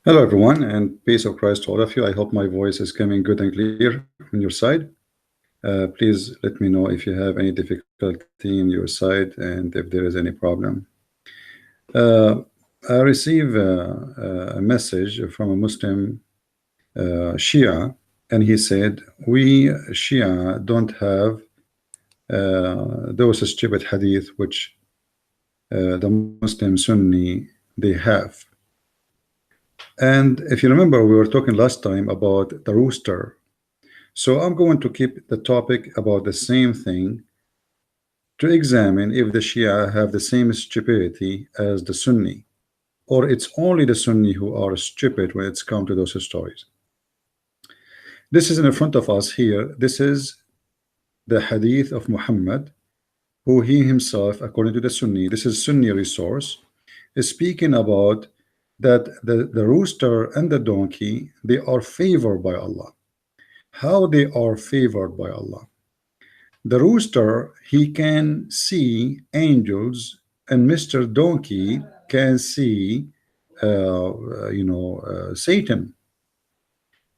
Hello, everyone, and peace of Christ to all of you. I hope my voice is coming good and clear on your side. Please let me know if you have any difficulty in your side and if there is any problem. Uh, I received a message from a Muslim Shia, and he said, "We Shia don't have those stupid hadith which the Muslim Sunni they have." And if you remember, we were talking last time about the rooster. So I'm going to keep the topic about the same thing to examine if the Shia have the same stupidity as the Sunni, or it's only the Sunni who are stupid when it's come to those stories. This is in front of us here. This is the Hadith of Muhammad, who he himself, according to the Sunni, this is Sunni resource, is speaking about that the rooster and the donkey, they are favored by Allah. How they are favored by Allah? The rooster, he can see angels, and Mr. Donkey can see, Satan.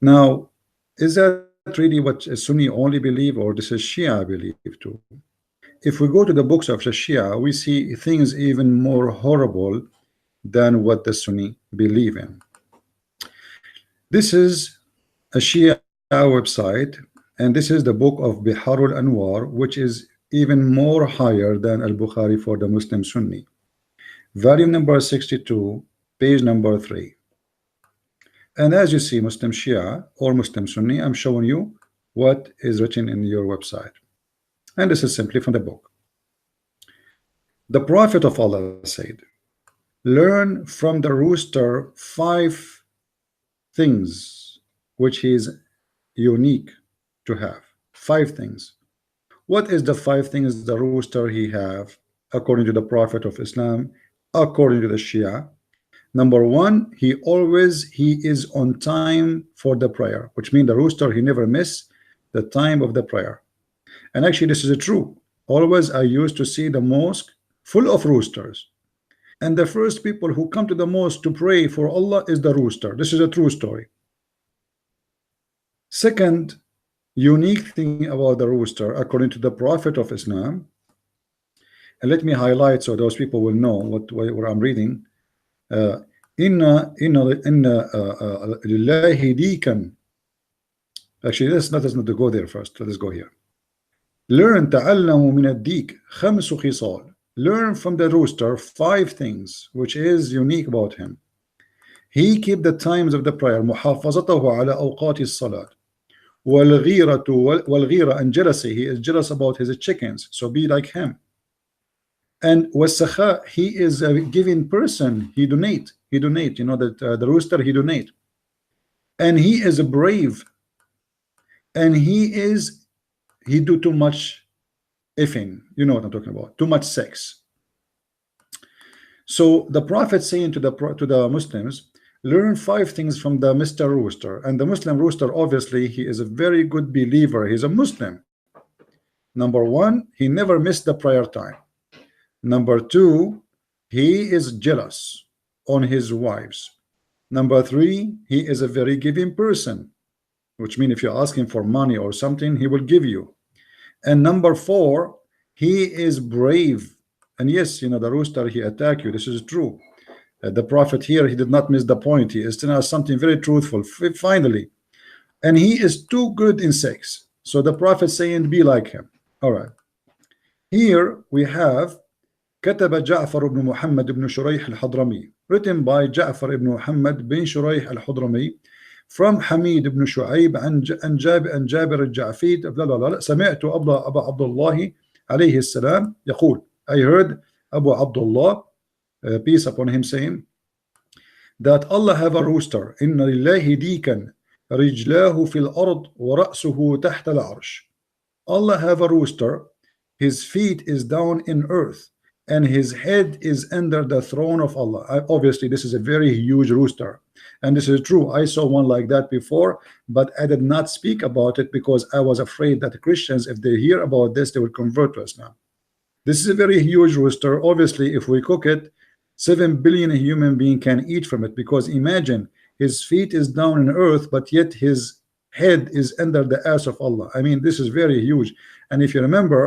Now, is that really what a Sunni only believe, or this is Shia believe too? If we go to the books of the Shia, we see things even more horrible than what the Sunni believe in. This is a Shia website, and this is the book of Biharul Anwar, which is even more higher than Al-Bukhari for the Muslim Sunni. Volume number 62, page number 3. And as you see, Muslim Shia or Muslim Sunni, I'm showing you what is written in your website. And this is simply from the book. The Prophet of Allah said, learn from the rooster 5 things which is unique to have. 5 things. What is the 5 things the rooster he have according to the Prophet of Islam, according to the Shia? Number 1, he is on time for the prayer, which means the rooster, he never miss the time of the prayer. And actually this is true. Always I used to see the mosque full of roosters, and the first people who come to the mosque to pray for Allah is the rooster. This is a true story. Second unique thing about the rooster according to the Prophet of Islam, and let me highlight so those people will know what I'm reading. Inna lillahi dikan. Actually, let us not go there first. Let us go here. Learn ta'allamu min ad-dik khamsu khisal. Learn from the rooster 5 things which is unique about him. He keep the times of the prayer. Muhafazatahu ala awqati as-salat. Wal-ghira and jealousy. He is jealous about his chickens, so be like him. And was-sakha, he is a giving person. He donate. You know that the rooster, he donate. And he is brave. And he do too much effing. You know what I'm talking about. Too much sex. So the Prophet saying to the Muslims, learn 5 things from the Mr. Rooster. And the Muslim rooster, obviously, he is a very good believer. He's a Muslim. Number 1, he never missed the prayer time. Number 2, he is jealous on his wives. Number 3, he is a very giving person, which means if you ask him for money or something, he will give you. And number 4, he is brave. And yes, you know, the rooster, he attack you. This is true. The Prophet here, he did not miss the point. He is telling us something very truthful, finally. And he is too good in sex. So the Prophet saying, be like him. All right. Here we have كتب جعفر بن محمد بن شريح الحضرمي, written by Ja'far ibn Muhammad bin Shurayh al-Hadrami, from Hamid ibn Shu'ayb and Jabir al-Ja'fid, سمعت أبا عبد الله عليه السلام يقول, I heard Abu Abdullah, peace upon him, saying that Allah have a rooster. إن لله ديكا رجلاه في الأرض ورأسه تحت العرش. Allah have a rooster, his feet is down in earth and his head is under the throne of Allah. Obviously this is a very huge rooster, and this is true. I saw one like that before, but I did not speak about it because I was afraid that the Christians, if they hear about this, they will convert to us. Now this is a very huge rooster. Obviously if we cook it, 7 billion human being can eat from it, because imagine his feet is down in earth, but yet his head is under the ass of Allah. I mean, this is very huge. And if you remember,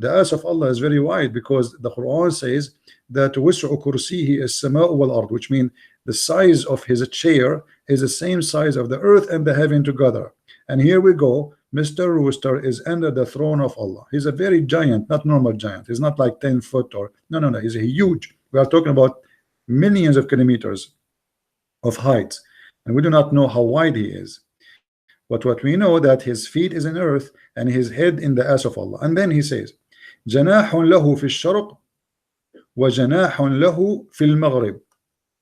the ass of Allah is very wide, because the Quran says that وسع كرسيه السماء والأرض, which means the size of his chair is the same size of the earth and the heaven together. And here we go, Mr. Rooster is under the throne of Allah. He's a very giant, not normal giant. He's not like 10 foot or no, he's a huge. We are talking about millions of kilometers of height, and we do not know how wide he is. But what we know, that his feet is in earth and his head in the ass of Allah. And then he says, جناح له في الشرق وجناح له في المغرب.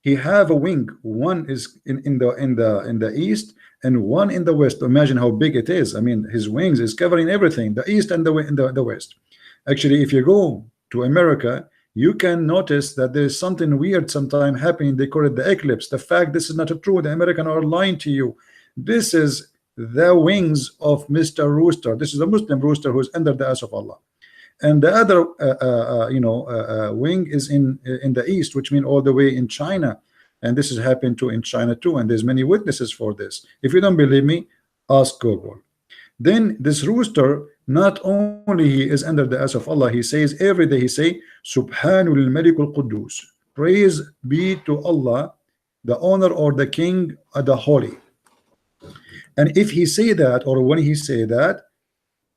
He have a wing, one is in the east and one in the west. Imagine how big it is. I mean, his wings is covering everything, the east and the west. Actually, if you go to America, you can notice that there is something weird sometime happening. They call it the eclipse. The fact this is not true. The Americans are lying to you. This is the wings of Mr. Rooster. This is a Muslim rooster who's under the ass of Allah. And the other wing is in the east, which means all the way in China. And this has happened in China too, and there's many witnesses for this. If you don't believe me, ask Google. Then this rooster, not only he is under the ass of Allah, he says every day, he say Subhanul Malikul Quddus, praise be to Allah, the honor or the king, the holy. And if he say that, or when he say that,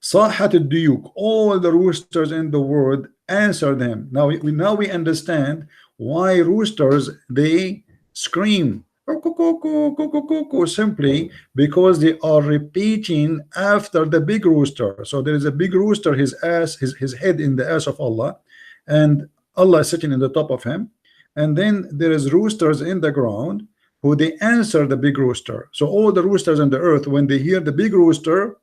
Sahat al-Duyuk, all the roosters in the world answered him. Now we understand why roosters, they scream simply because they are repeating after the big rooster. So there is a big rooster, his head in the ass of Allah, and Allah is sitting in the top of him. And then there is roosters in the ground who they answer the big rooster. So all the roosters on the earth, when they hear the big rooster,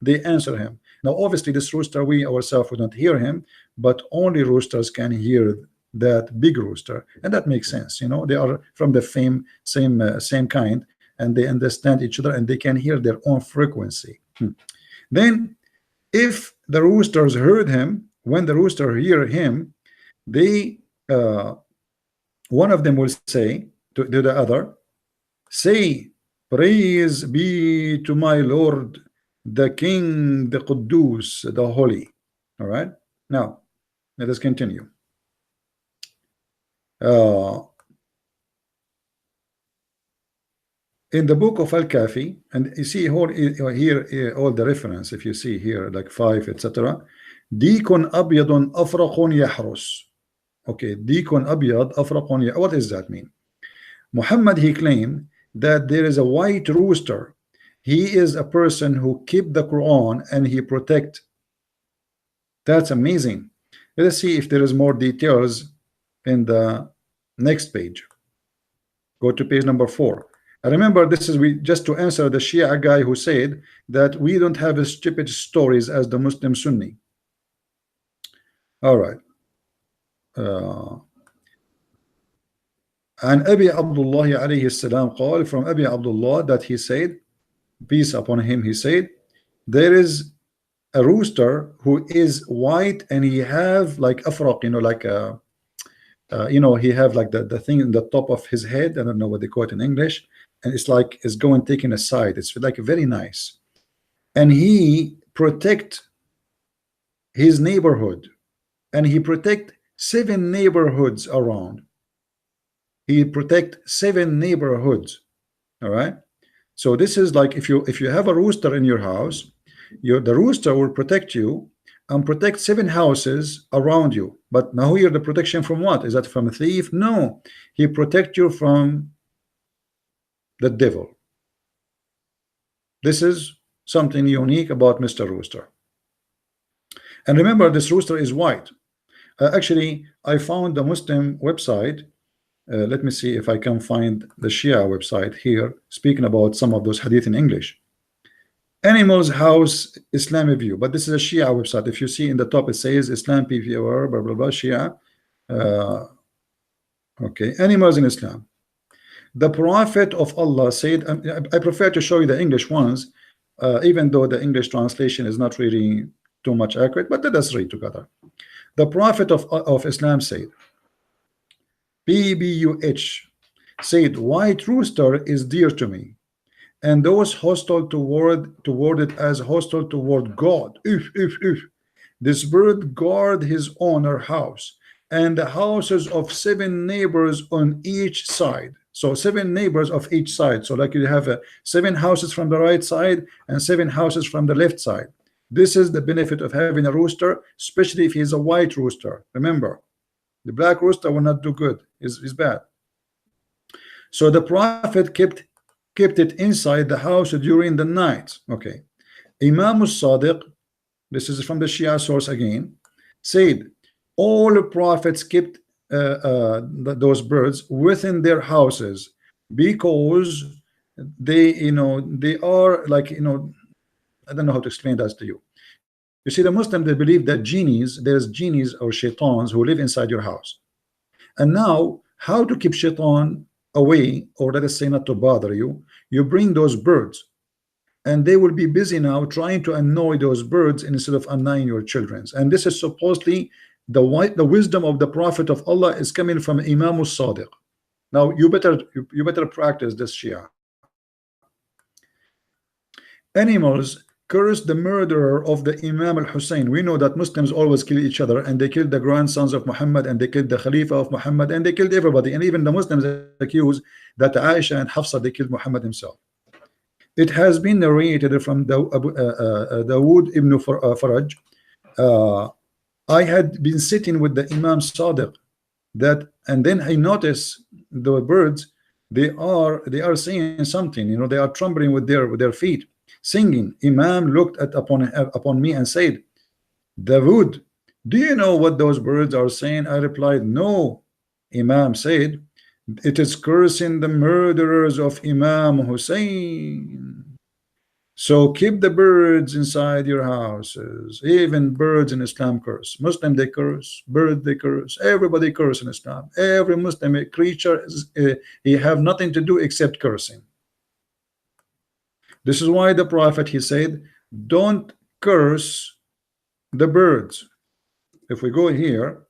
they answer him. Now obviously this rooster, we ourselves would not hear him, but only roosters can hear that big rooster, and that makes sense. You know, they are from the same kind, and they understand each other, and they can hear their own frequency. Then if the roosters heard him, when the rooster hear him, they one of them will say to the other, say, praise be to my Lord, the King, the Quddus, the Holy. All right, now let us continue. In the book of Al-Kafi, and you see here all the reference, if you see here like 5 etc. Dikun abyadun afraqun yahrus. Okay, dikun abyad afraqun yahrus. What does that mean? Muhammad, he claimed that there is a white rooster. He is a person who keep the Quran and he protect. That's amazing. Let us see if there is more details in the next page. Go to page number 4. I remember this is just to answer the Shia guy who said that we don't have as stupid stories as the Muslim Sunni. All right. And Abi Abdullah alayhi salam قال, from Abi Abdullah, that he said, peace upon him, he said, there is a rooster who is white and he have like afraq, you know, like a he have like the thing in the top of his head. I don't know what they call it in English, and it's like it's going taking a side. It's like very nice, and he protect his neighborhood, and he protect 7 neighborhoods around. He protect 7 neighborhoods. All right. So this is like if you have a rooster in your house, the rooster will protect you and protect 7 houses around you. But now here the protection from what? Is that from a thief? No, he protect you from the devil. This is something unique about Mr. Rooster. And remember, this rooster is white. Actually, I found the Muslim website. Let me see if I can find the Shia website here, speaking about some of those hadith in English. Animals House Islamic View, but this is a Shia website. If you see in the top, it says Islam PVR, blah blah blah, Shia. Okay, animals in Islam. The Prophet of Allah said, I prefer to show you the English ones, even though the English translation is not really too much accurate, but let us read together. The Prophet of Islam said, PBUH, said, white rooster is dear to me, and those hostile toward it as hostile toward God. If this bird guard his owner house and the houses of 7 neighbors on each side. So 7 neighbors of each side. So like you have 7 houses from the right side and 7 houses from the left side. This is the benefit of having a rooster, especially if he's a white rooster. Remember, the black rooster will not do good. Is bad. So the prophet kept it inside the house during the night. Okay. Imam al-Sadiq, this is from the Shia source again, said all the prophets kept those birds within their houses because they, they are like, I don't know how to explain that to you. You see, the Muslim, they believe that there's genies or shaitans who live inside your house. And now, how to keep shaitan away, or let us say not to bother you, you bring those birds, and they will be busy now trying to annoy those birds instead of annoying your children. And this is supposedly the wisdom of the Prophet of Allah is coming from Imam al-Sadiq. Now you better practice this, Shia. Animals curse the murderer of the Imam al-Hussein. We know that Muslims always kill each other, and they killed the grandsons of Muhammad, and they killed the Khalifa of Muhammad, and they killed everybody. And even the Muslims accuse that Aisha and Hafsa, they killed Muhammad himself. It has been narrated from Dawood ibn Faraj. I had been sitting with the Imam Sadiq, and then I noticed the birds. They are saying something. They are trembling with their feet, singing. Imam looked upon me and said, Dawood, do you know what those birds are saying? I replied, no. Imam said, it is cursing the murderers of Imam Hussein. So keep the birds inside your houses. Even birds in Islam curse. Muslim, they curse. Bird, they curse. Everybody curse in Islam. Every Muslim creature he have nothing to do except cursing. This is why the Prophet, he said, don't curse the birds. If we go here,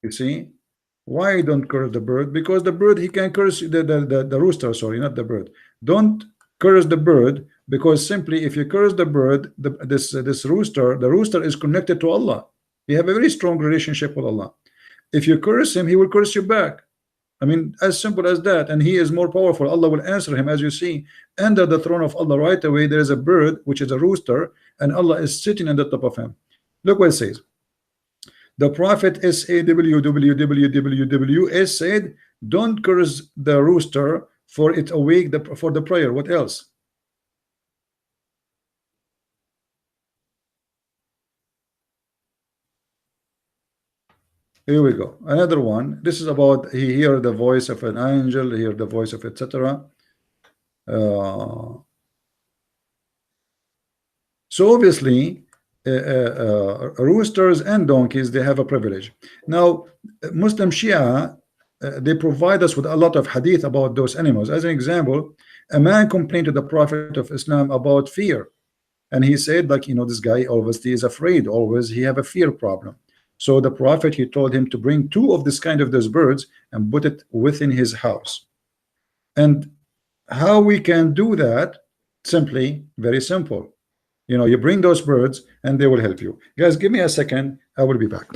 you see, why don't curse the bird? Because the bird, he can curse the rooster, sorry, not the bird. Don't curse the bird, because simply if you curse the bird, this rooster, the rooster is connected to Allah. You have a very strong relationship with Allah. If you curse him, he will curse you back. I mean, as simple as that. And he is more powerful. Allah will answer him. As you see, under the throne of Allah right away, there is a bird, which is a rooster, and Allah is sitting on the top of him. Look what it says. The Prophet SAWWWWS said, don't curse the rooster, for it awake for the prayer. What else? Here we go. Another one. This is about he hear the voice of an angel, hear the voice of etc. So obviously, roosters and donkeys, they have a privilege. Now, Muslim Shia, they provide us with a lot of hadith about those animals. As an example, a man complained to the Prophet of Islam about fear, and he said, like, this guy obviously is afraid, always he have a fear problem. So the Prophet, he told him to bring 2 of this kind of those birds and put it within his house. And how we can do that? Simply, very simple. You bring those birds and they will help you. Guys, give me a second. I will be back.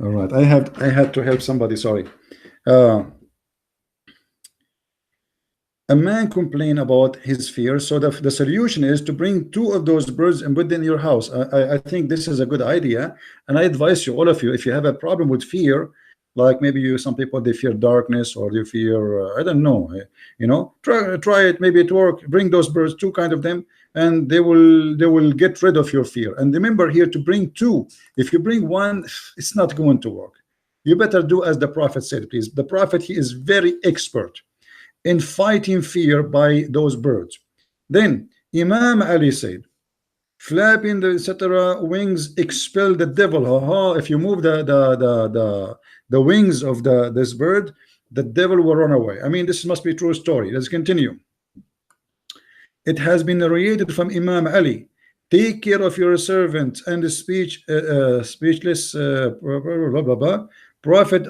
All right, I had to help somebody. Sorry. A man complained about his fear, so the solution is to bring 2 of those birds and put them in your house. I think this is a good idea, and I advise you, all of you, if you have a problem with fear, like maybe some people, they fear darkness, or they fear I don't know, try it, maybe it work. Bring those birds, 2 kind of them, and they will get rid of your fear. And remember here to bring 2. If you bring 1, it's not going to work. You better do as the Prophet said, please. The Prophet, he is very expert in fighting fear by those birds. Then Imam Ali said, flapping the etc. wings expel the devil. If you move the wings of this bird, the devil will run away. I mean, this must be a true story. Let's continue. It has been narrated from Imam Ali, take care of your servant, and the speechless blah, blah, blah. Prophet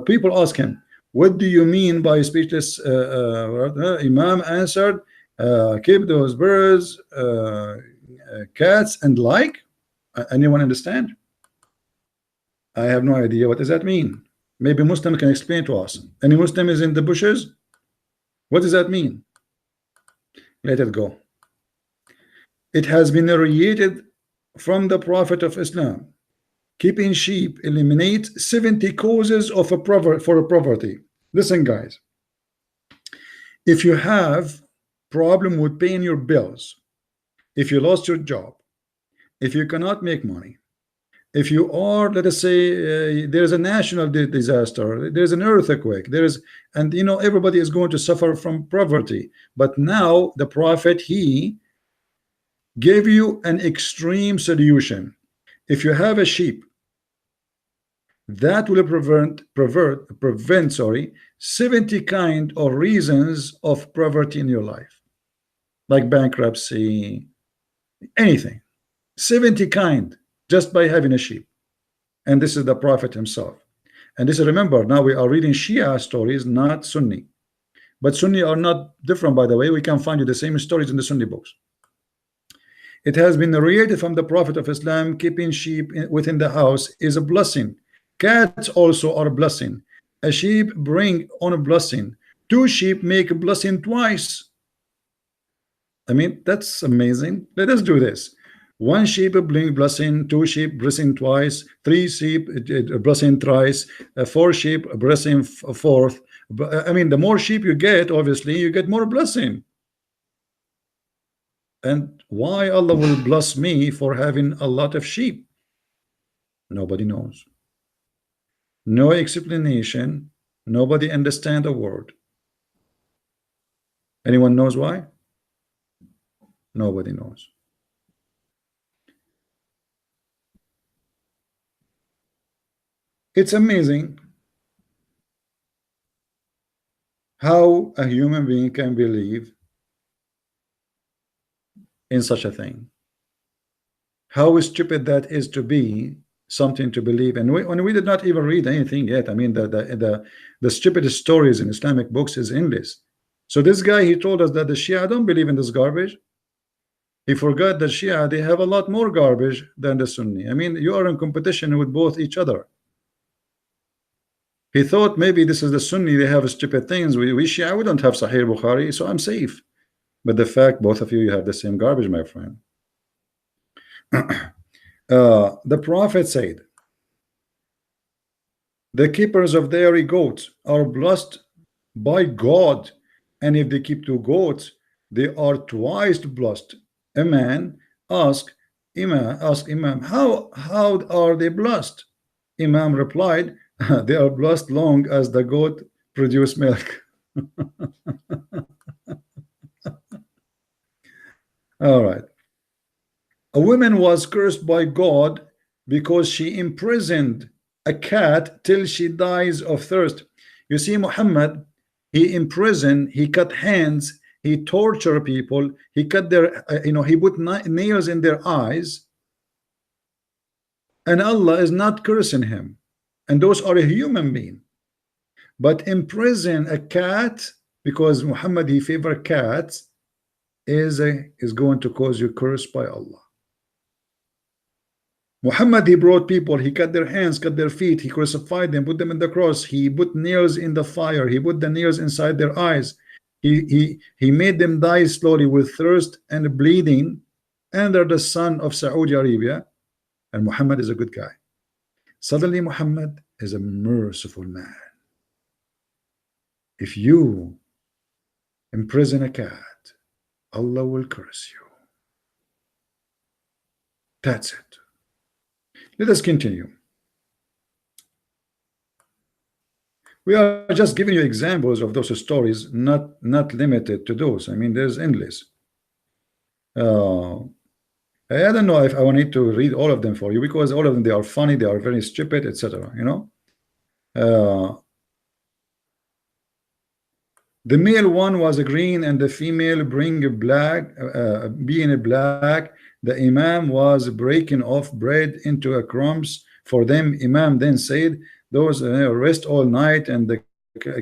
people ask him, what do you mean by speechless? Imam answered, keep those birds, cats, and like. Anyone understand? I have no idea. What does that mean? Maybe Muslim can explain to us. Any Muslim is in the bushes? What does that mean? Let it go. It has been narrated from the Prophet of Islam, keeping sheep eliminates 70 causes of for poverty. Listen, guys, if you have problem with paying your bills, if you lost your job, if you cannot make money, if you are, let us say, there's a national disaster, there's an earthquake, and you know everybody is going to suffer from poverty. But now the Prophet, he gave you an extreme solution. If you have a sheep, that will prevent 70 kind of reasons of poverty in your life, like bankruptcy, anything. 70 kind, just by having a sheep. And this is the Prophet himself. And this is, remember, now we are reading Shia stories, not Sunni. But Sunni are not different, by the way. We can find you the same stories in the Sunni books. It has been narrated from the Prophet of Islam, keeping sheep within the house is a blessing. Cats also are a blessing. A sheep bring on a blessing. 2 sheep make a blessing twice. I mean, that's amazing. Let us do this. 1 sheep bring blessing, 2 sheep blessing twice, 3 sheep blessing thrice, 4 sheep blessing fourth. I mean, the more sheep you get, obviously you get more blessing. And why Allah will bless me for having a lot of sheep? Nobody knows. No explanation. Nobody understand a word. Anyone knows why? Nobody knows. It's amazing how a human being can believe in such a thing. How stupid that is to be something to believe. And when we did not even read anything yet. I mean, the stupidest stories in Islamic books is endless. So this guy, he told us that the Shia don't believe in this garbage. He forgot that Shia, they have a lot more garbage than the Sunni. I mean, you are in competition with both each other. He thought maybe this is the Sunni, they have stupid things. We Shia, we don't have Sahih Bukhari, so I'm safe. But the fact, both of you have the same garbage, my friend. The Prophet said, the keepers of dairy goats are blessed by God, and if they keep 2 goats, they are twice blessed. A man asked Imam, how are they blessed? Imam replied, they are blessed long as the goat produce milk. All right. A woman was cursed by God because she imprisoned a cat till she dies of thirst. You see, Muhammad, he imprisoned, he cut hands, he tortured people, he cut their, he put nails in their eyes, and Allah is not cursing him. And those are a human being. But imprison a cat, because Muhammad, he favored cats, is going to cause you cursed by Allah. Muhammad, he brought people, he cut their hands, cut their feet, he crucified them, put them in the cross, he put nails in the fire, he put the nails inside their eyes, he made them die slowly with thirst and bleeding under the sun of Saudi Arabia. And Muhammad is a good guy. Suddenly Muhammad is a merciful man. If you imprison a cat, Allah will curse you. That's it. Let us continue. We are just giving you examples of those stories, not limited to those. I mean, there's endless. I don't know if I need to read all of them for you, because all of them, they are funny, they are very stupid, etc. You know, the male one was green and the female being black. The Imam was breaking off bread into a crumbs for them. Imam then said, those rest all night and they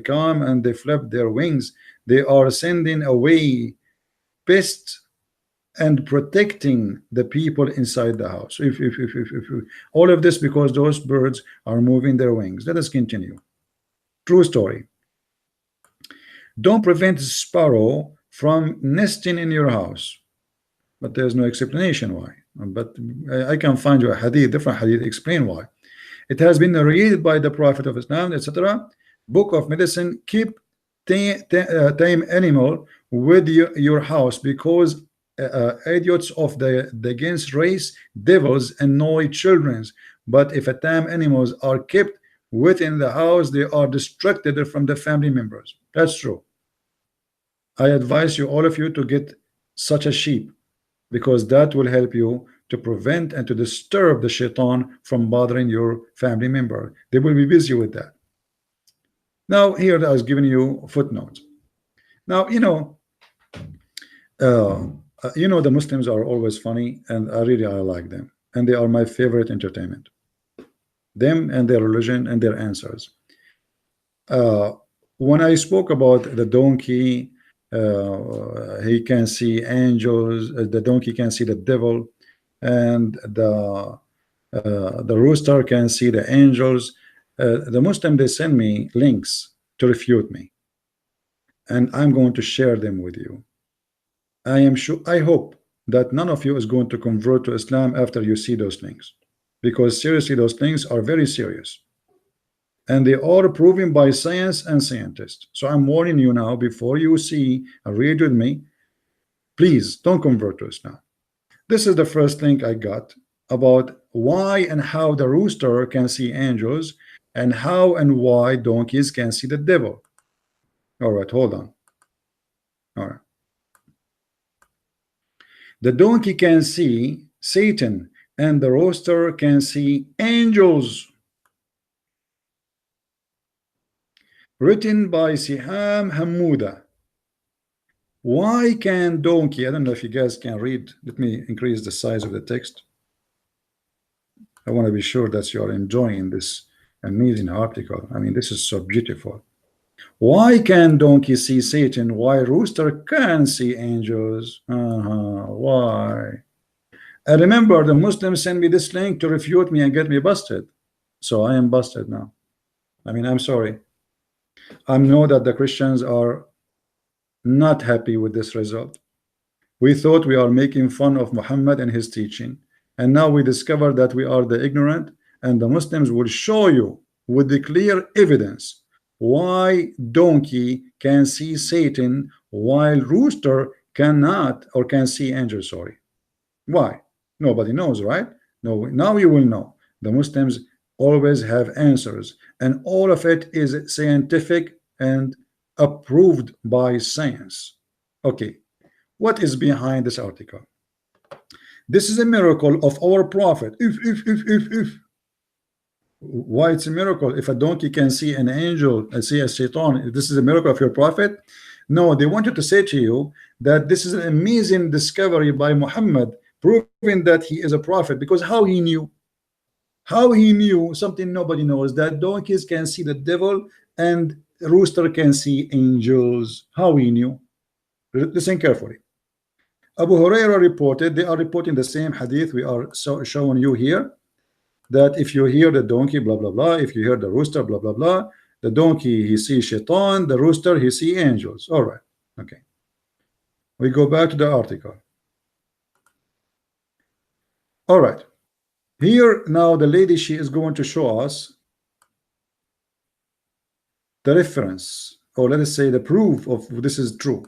come and they flap their wings. They are sending away pests and protecting the people inside the house. If all of this because those birds are moving their wings. Let us continue. True story. Don't prevent sparrow from nesting in your house, but there's no explanation why. But I can find you a hadith, different hadith, explain why. It has been narrated by the Prophet of Islam, etc. Book of medicine: keep tame animal with your house, because idiots of the against race, devils annoy children. But if a tame animals are kept within the house, they are distracted from the family members. That's true. I advise you, all of you, to get such a sheep, because that will help you to prevent and to disturb the shaitan from bothering your family member. They will be busy with that. Now here I was giving you footnotes. Now you know the Muslims are always funny, and I like them, and they are my favorite entertainment. Them and their religion and their answers. When I spoke about the donkey, he can see angels, the donkey can see the devil, and the rooster can see the angels. The Muslim, they send me links to refute me, and I'm going to share them with you. I hope that none of you is going to convert to Islam after you see those links, because seriously, those things are very serious, and they are proven by science and scientists. So I'm warning you now, before you see and read with me, please don't convert to Islam. This is the first link I got about why and how the rooster can see angels, and how and why donkeys can see the devil. All right, hold on. All right. The donkey can see Satan, and the rooster can see angels. Written by Siham Hamuda. Why can donkey? I don't know if you guys can read. Let me increase the size of the text. I want to be sure that you are enjoying this amazing article. I mean, this is so beautiful. Why can donkey see Satan? Why rooster can see angels? Why? I remember the Muslims sent me this link to refute me and get me busted. So I am busted now. I mean, I'm sorry. I know that the Christians are not happy with this result. We thought we are making fun of Muhammad and his teaching, and now we discover that we are the ignorant, and the Muslims will show you with the clear evidence why donkey can see Satan while rooster cannot, or can see angels. Sorry. Why? Nobody knows, right? No, now you will know. The Muslims always have answers, and all of it is scientific and approved by science. Okay, what is behind this article? This is a miracle of our prophet. If why it's a miracle? If a donkey can see an angel and see a shaitan, this is a miracle of your prophet? No, they wanted to say to you that this is an amazing discovery by Muhammad, proving that he is a prophet. Because how he knew? How he knew something nobody knows, that donkeys can see the devil and rooster can see angels. How he knew? Listen carefully. Abu Huraira reported, they are reporting the same hadith we are showing you here, that if you hear the donkey, blah blah blah, if you hear the rooster, blah blah blah, the donkey he sees shaitan, the rooster he sees angels. All right, okay, we go back to the article. All right, here now the lady, she is going to show us the reference, or let us say the proof of this is true.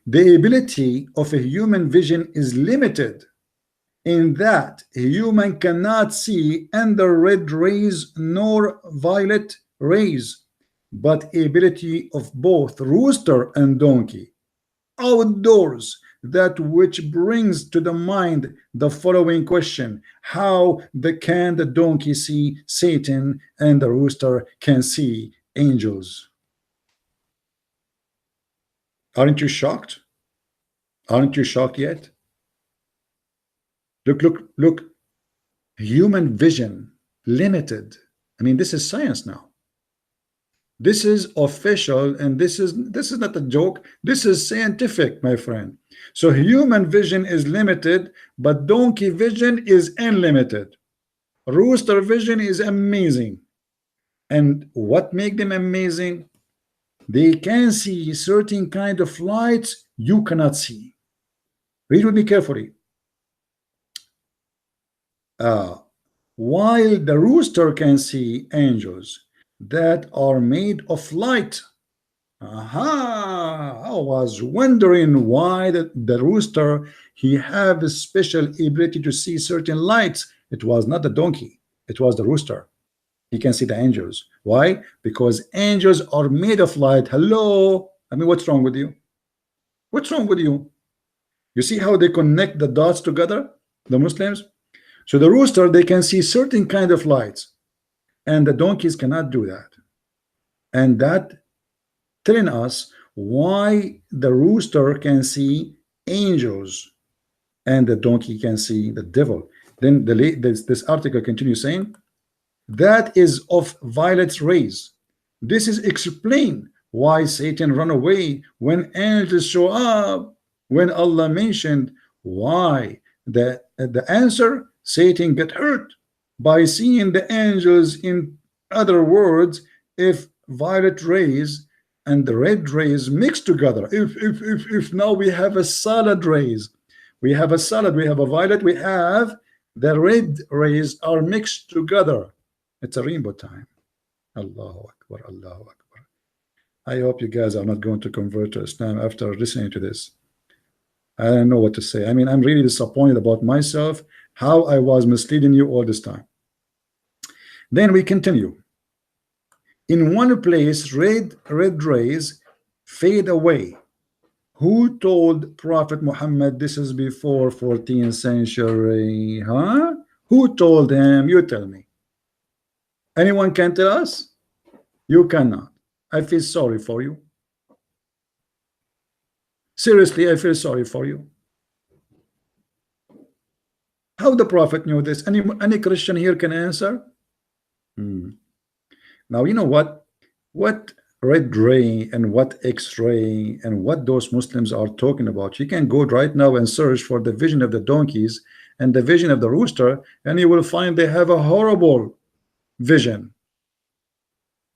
The ability of a human vision is limited in that a human cannot see under red rays nor violet rays, but ability of both rooster and donkey outdoors, that which brings to the mind the following question: how can the donkey see Satan and the rooster can see angels? Aren't you shocked? Aren't you shocked yet? Look, human vision limited. I mean, this is science now. This is official, and this is not a joke. This is scientific, my friend. So human vision is limited, but donkey vision is unlimited. Rooster vision is amazing. And what make them amazing? They can see certain kind of lights you cannot see. Read with me carefully. While the rooster can see angels that are made of light. I was wondering why the rooster, he have a special ability to see certain lights. It was not the donkey, it was the rooster. He can see the angels. Why? Because angels are made of light. Hello, I mean, what's wrong with you? What's wrong with you? You see how they connect the dots together, the Muslims? So the rooster, they can see certain kind of lights, and the donkeys cannot do that. And that telling us why the rooster can see angels and the donkey can see the devil. Then this article continues saying that is of violet rays. This is explain why Satan run away when angels show up. When Allah mentioned why, the answer, Satan get hurt by seeing the angels. In other words, if violet rays and the red rays mix together, if now we have a salad rays, we have a salad, we have a violet, we have the red rays are mixed together, it's a rainbow time. Allahu Akbar, Allahu Akbar. I hope you guys are not going to convert to Islam after listening to this. I don't know what to say. I mean, I'm really disappointed about myself, how I was misleading you all this time. Then we continue. In one place, red rays fade away. Who told Prophet Muhammad this is before 14th century? Huh? Who told him? You tell me. Anyone can tell us? You cannot. I feel sorry for you. Seriously, I feel sorry for you. How the Prophet knew this? Any Christian here can answer? Now, you know what red ray and what X-ray and what those Muslims are talking about. You can go right now and search for the vision of the donkeys and the vision of the rooster, and you will find they have a horrible vision.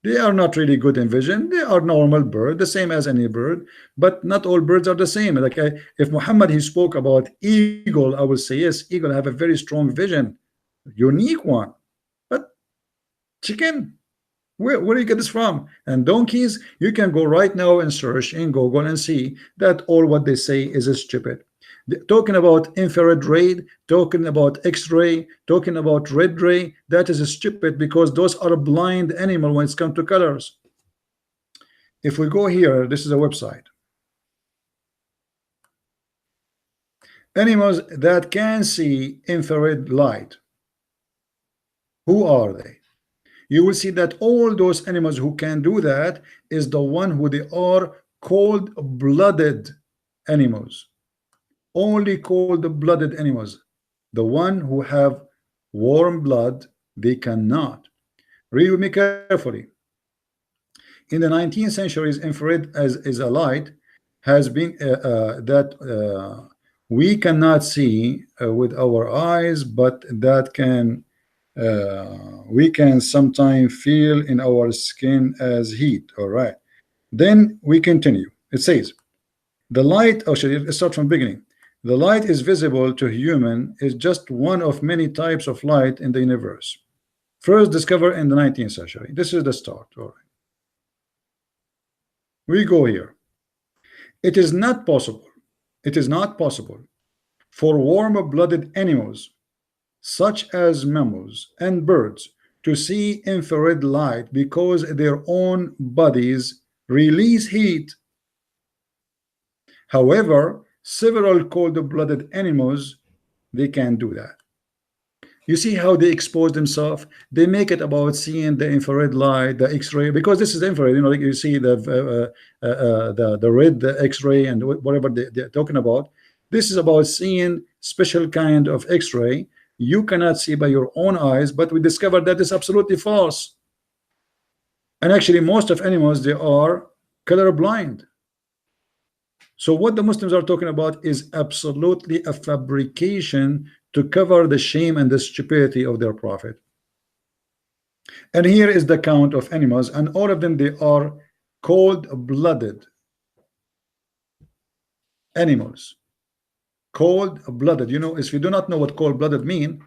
They are not really good in vision. They are normal bird, the same as any bird, but not all birds are the same. Like if Muhammad he spoke about eagle, I will say yes, eagle have a very strong vision, unique one. But chicken, where do you get this from? And donkeys, you can go right now and search in Google and see that all what they say is stupid. Talking about infrared ray, talking about X-ray, talking about red ray, that is stupid because those are a blind animal when it's come to colors. If we go here, this is a website. Animals that can see infrared light. Who are they? You will see that all those animals who can do that is the one who they are cold-blooded animals. Only cold-blooded animals. The one who have warm blood, they cannot. Read with me carefully. In the 19th century, infrared is a light has been that we cannot see with our eyes, but that can we can sometimes feel in our skin as heat. All right, then we continue. It says the light, let's start from the beginning. The light is visible to human is just one of many types of light in the universe, first discovered in the 19th century. This is the start. All right, we go here. It is not possible for warm-blooded animals such as mammals and birds to see infrared light because their own bodies release heat. However, several cold-blooded animals, they can do that. You see how they expose themselves? They make it about seeing the infrared light, the X-ray, because this is infrared. You know, like you see the red X-ray and whatever they're talking about. This is about seeing special kind of X-ray you cannot see by your own eyes, but we discovered that is absolutely false. And actually, most of animals, they are color blind. So what the Muslims are talking about is absolutely a fabrication to cover the shame and the stupidity of their prophet. And here is the count of animals, and all of them, they are cold-blooded animals. Cold-blooded. You know, if you do not know what cold-blooded mean,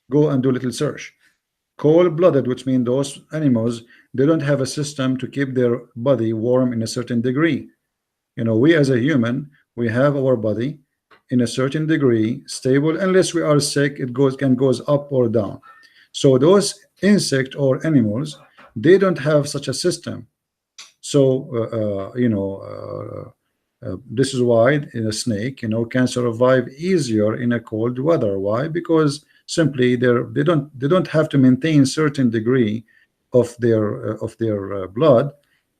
go and do a little search. Cold-blooded, which means those animals, they don't have a system to keep their body warm in a certain degree. You know, we as a human, we have our body in a certain degree stable. Unless we are sick, it goes up or down. So those insect or animals, they don't have such a system. So this is why in a snake, you know, can survive easier in a cold weather. Why? Because simply they don't have to maintain certain degree of their blood,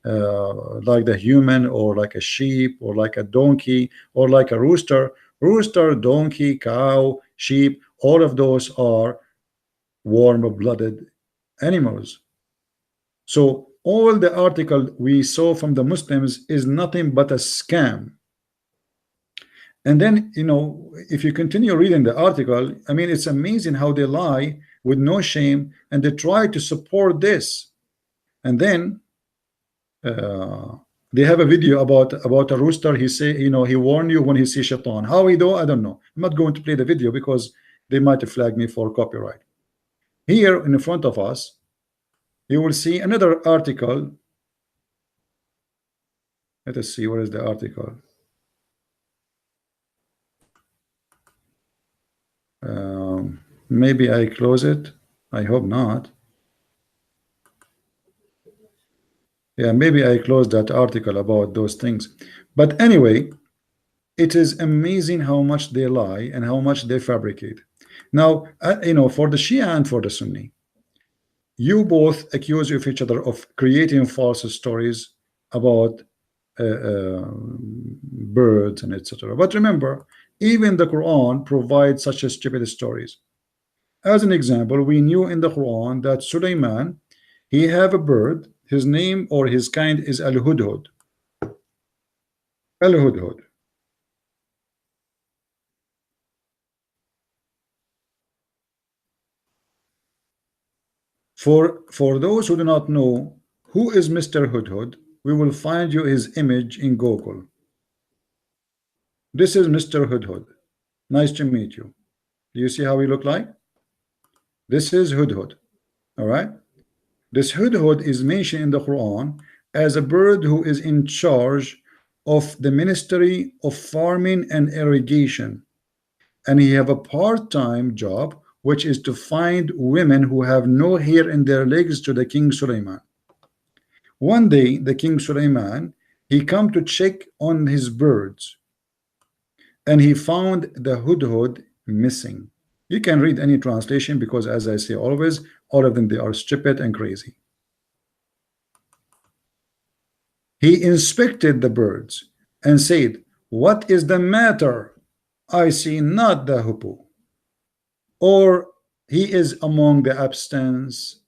like the human, or like a sheep, or like a donkey, or like a rooster. Rooster, donkey, cow, sheep, all of those are warm-blooded animals. So all the article we saw from the Muslims is nothing but a scam. And then, you know, if you continue reading the article, I mean, it's amazing how they lie with no shame, and they try to support this. And then they have a video about a rooster. He say, you know, he warned you when he sees shaitan. How he do? I don't know. I'm not going to play the video because they might flag me for copyright. Here in front of us, you will see another article. Let us see, what is the article? Maybe I close it. I hope not. Yeah, maybe I closed that article about those things. But anyway, it is amazing how much they lie and how much they fabricate. Now, you know, for the Shia and for the Sunni, you both accuse of each other of creating false stories about birds and etc. But remember, even the Quran provides such a stupid stories. As an example, we knew in the Quran that Sulaiman, he have a bird, his name or his kind is Al-Hudhud. Al-Hudhud. For those who do not know who is Mr. Hudhud, we will find you his image in Google. This is Mr. Hudhud. Nice to meet you. Do you see how he look like? This is Hudhud. All right. This Hudhud is mentioned in the Quran as a bird who is in charge of the Ministry of Farming and Irrigation, and he have a part-time job, which is to find women who have no hair in their legs to the King Sulaiman. One day, the King Sulaiman, he come to check on his birds, and he found the Hudhud missing. You can read any translation because, as I say always, all of them, they are stupid and crazy. He inspected the birds and said, "What is the matter? I see not the hippo, or he is among the absence."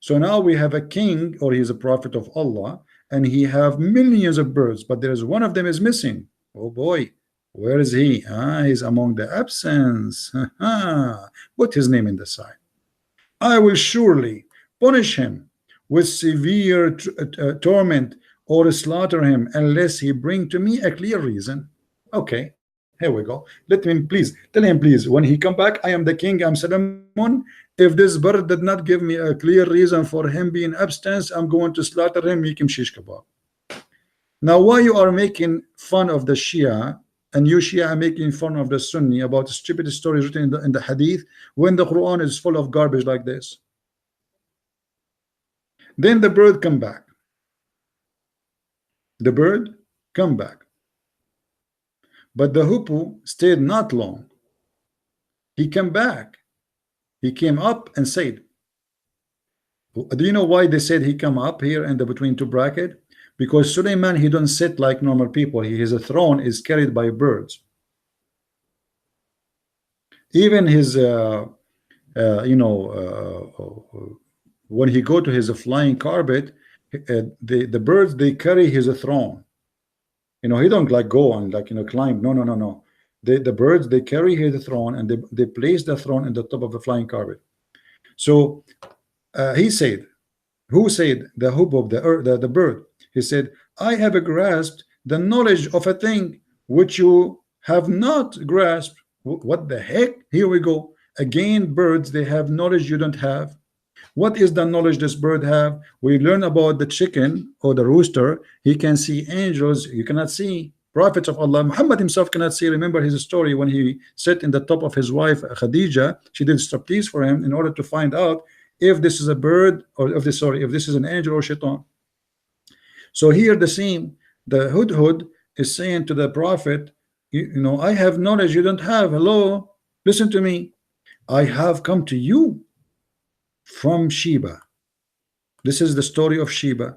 So now we have a king, or he is a prophet of Allah, and he have millions of birds, but there is one of them is missing. Oh boy, where is he? He's among the absence. Put his name in the side. I will surely punish him with severe torment, or slaughter him, unless he bring to me a clear reason. Okay, here we go. Let him, please tell him, please, when he come back, I am the king, I'm Solomon. If this bird did not give me a clear reason for him being abstinence, I'm going to slaughter him, make him shish kebab. Now, why you are making fun of the Shia, and you Shia are making fun of the Sunni about stupid stories written in the Hadith, when the Quran is full of garbage like this? Then the bird come back. The bird come back. But the hoopoe stayed not long. He came back. He came up and said, do you know why they said he come up here in the between two bracket? Because Suleiman, he don't sit like normal people. His throne is carried by birds. Even his when he go to his flying carpet, the birds, they carry his throne. He don't like go and climb. No. The birds, they carry his throne, and they place the throne in the top of the flying carpet. So he said, who said? The hoop of the earth, the bird. He said, I have grasped the knowledge of a thing which you have not grasped. What the heck? Here we go again. Birds, they have knowledge you don't have. What is the knowledge this bird have? We learn about the chicken or the rooster. He can see angels. You cannot see prophets of Allah. Muhammad himself cannot see. Remember his story when he sat in the top of his wife Khadija. She did striptease for him in order to find out if this is a bird, or if this is an angel or shaitan. So here the same, the hudhud is saying to the prophet, I have knowledge you don't have. Hello, listen to me. I have come to you from Sheba. This is the story of Sheba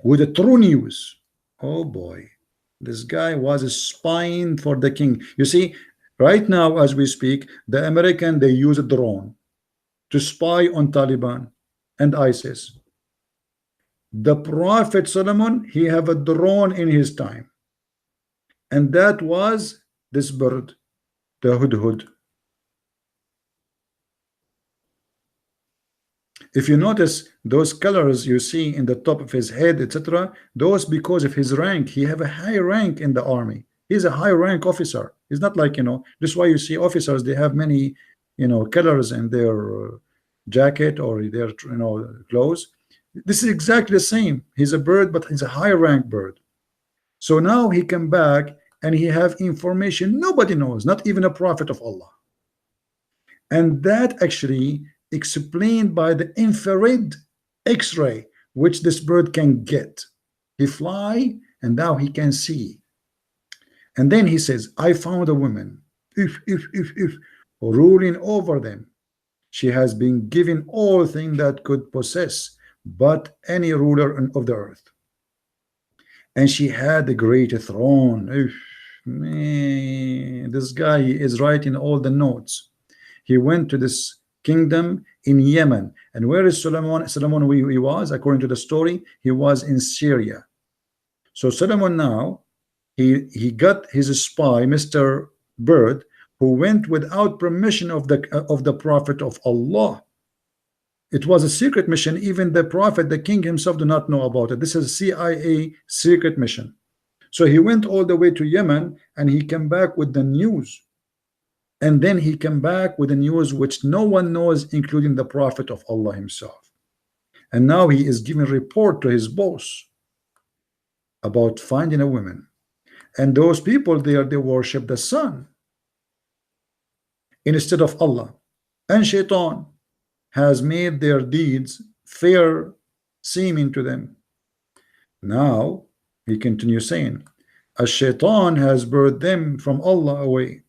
with the true news. Oh boy, this guy was spying for the king. You see, right now as we speak, the American, they use a drone to spy on Taliban and ISIS. The Prophet Solomon, he have a drone in his time, and that was this bird, the hudhud. If you notice those colors you see in the top of his head, etc., those because of his rank. He have a high rank in the army. He's a high rank officer. He's not like, this is why you see officers, they have many colors in their jacket or their clothes. This is exactly the same. He's a bird, but he's a high rank bird. So now he come back and he have information nobody knows, not even a prophet of Allah. And that actually explained by the infrared X-ray which this bird can get. He fly and now he can see. And then he says, I found a woman if ruling over them. She has been given all things that could possess but any ruler of the earth, and she had a great throne. Man, this guy is writing all the notes. He went to this kingdom in Yemen. And where is Solomon? Solomon, he was, according to the story, he was in Syria. So Solomon now, he got his spy, Mr. Bird, who went without permission of the prophet of Allah. It was a secret mission. Even the prophet, the king himself, do not know about it. This is a CIA secret mission. So he went all the way to Yemen, and he came back with the news. And then he came back with the news which no one knows, including the prophet of Allah himself. And now he is giving report to his boss about finding a woman. And those people there, they worship the sun instead of Allah. And shaitan has made their deeds fair seeming to them. Now he continues saying, a shaitan has brought them from Allah away,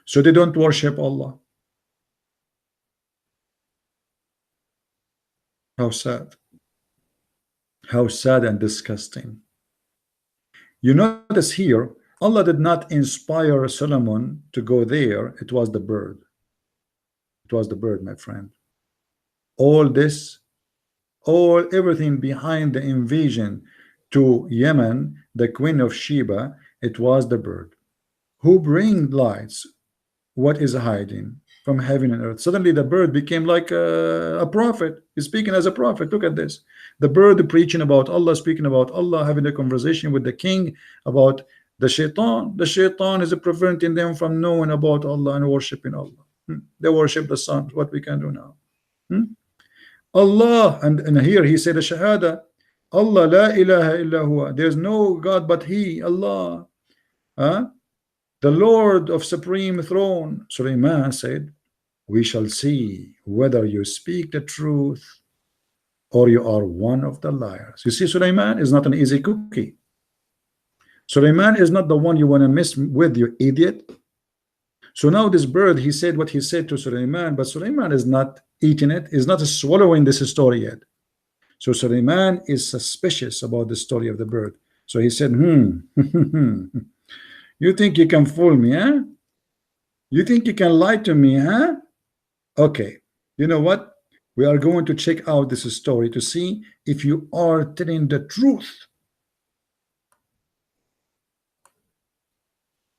so they don't worship Allah. How sad. How sad and disgusting. You notice here, Allah did not inspire Solomon to go there. It was the bird. It was the bird, my friend. All this, everything behind the invasion to Yemen, the queen of Sheba, it was the bird who bring lights. What is hiding from heaven and earth? Suddenly the bird became like a prophet. He's speaking as a prophet. Look at this. The bird preaching about Allah, speaking about Allah, having a conversation with the king about the shaitan. The shaitan is preventing them from knowing about Allah and worshiping Allah. They worship the sun. What we can do now? Allah, and here he said a shahada. Allah, la ilaha illa huwa. There's no God but He, Allah. The Lord of Supreme Throne. Sulaiman said, we shall see whether you speak the truth or you are one of the liars. You see, Sulaiman is not an easy cookie. Suleiman is not the one you want to mess with, you idiot. So now this bird, he said what he said to Suleiman, but Suleiman is not eating it, is not swallowing this story yet. So Suleiman is suspicious about the story of the bird. So he said, you think you can fool me, huh? You think you can lie to me, huh? Okay, you know what? We are going to check out this story to see if you are telling the truth.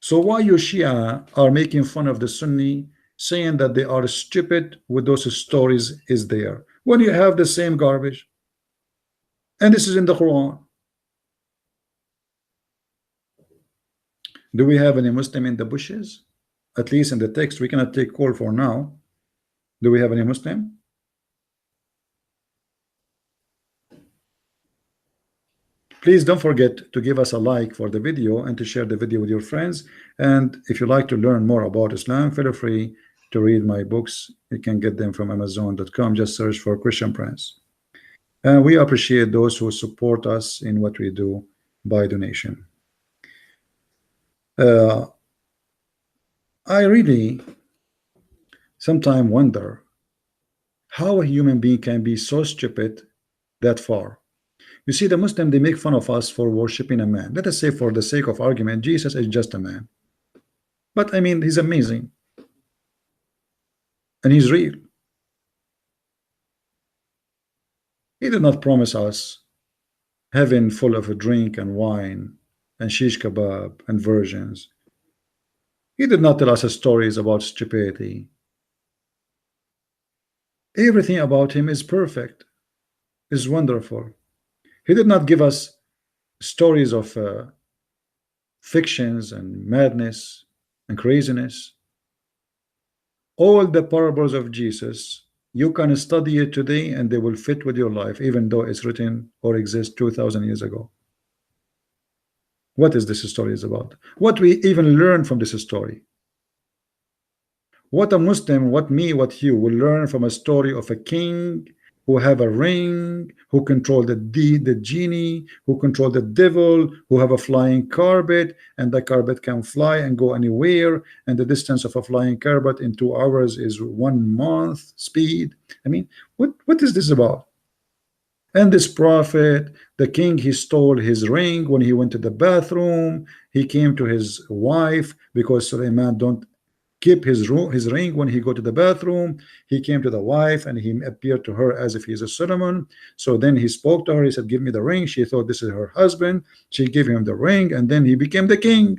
So why you Shia are making fun of the Sunni, saying that they are stupid with those stories is there, when you have the same garbage? And this is in the Quran. Do we have any Muslim in the bushes? At least in the text, we cannot take call for now. Do we have any Muslim? Please don't forget to give us a like for the video and to share the video with your friends. And if you like to learn more about Islam, feel free to read my books. You can get them from Amazon.com. Just search for Christian Prince. And we appreciate those who support us in what we do by donation. I really sometimes wonder how a human being can be so stupid that far. You see, the Muslim, they make fun of us for worshiping a man. Let us say, for the sake of argument, Jesus is just a man. But I mean, he's amazing. And he's real. He did not promise us heaven full of a drink and wine and shish kebab and virgins. He did not tell us stories about stupidity. Everything about him is perfect, is wonderful. He did not give us stories of fictions and madness and craziness. All the parables of Jesus, you can study it today and they will fit with your life, even though it's written or exists 2,000 years ago. What is this story is about? What we even learn from this story? What a Muslim, what me, what you will learn from a story of a king who have a ring, who control the genie, who control the devil, who have a flying carpet, and the carpet can fly and go anywhere, and the distance of a flying carpet in 2 hours is 1 month speed. I mean, what is this about? And this prophet, the king, he stole his ring when he went to the bathroom. He came to his wife because Suleiman don't keep his ring when he go to the bathroom. He came to the wife and he appeared to her as if he's a Solomon. So then he spoke to her. He said, give me the ring. She thought this is her husband. She gave him the ring, and then he became the king.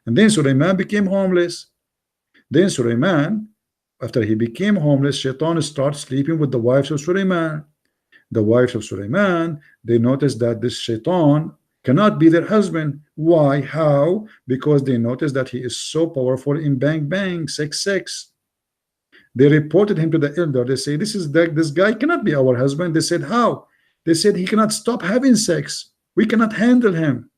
And then Suleiman became homeless. Then Suleiman, after he became homeless, Shaitan started sleeping with the wives of Suleiman. The wives of Suleiman, they noticed that this Shaitan cannot be their husband. Why? How? Because they noticed that he is so powerful in bang bang, sex. They reported him to the elder. They say, this guy cannot be our husband. They said, how? They said he cannot stop having sex. We cannot handle him.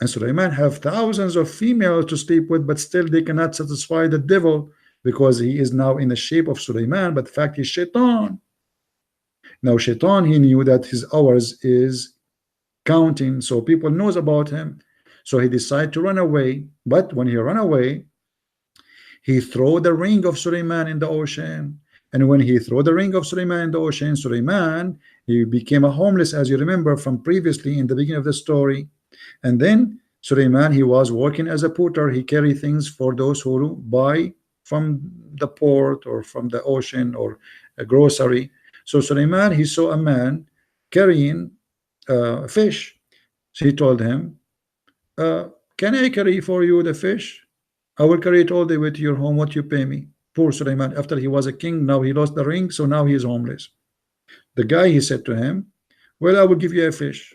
And Suleiman have thousands of females to sleep with, but still they cannot satisfy the devil, because he is now in the shape of Suleiman, but in fact he's Shaitan. Now Shaitan, he knew that his hours is counting, so people knows about him. So he decided to run away. But when he ran away, he threw the ring of Suleiman in the ocean. And when he threw the ring of Suleiman in the ocean, Suleiman, he became a homeless, as you remember from previously in the beginning of the story. And then Suleiman, he was working as a porter. He carried things for those who buy from the port or from the ocean or a grocery. So Suleiman, he saw a man carrying fish. So he told him, can I carry for you the fish? I will carry it all the way to your home. What you pay me? Poor Suleiman, after he was a king, now he lost the ring, so now he is homeless. The guy, he said to him, well, I will give you a fish.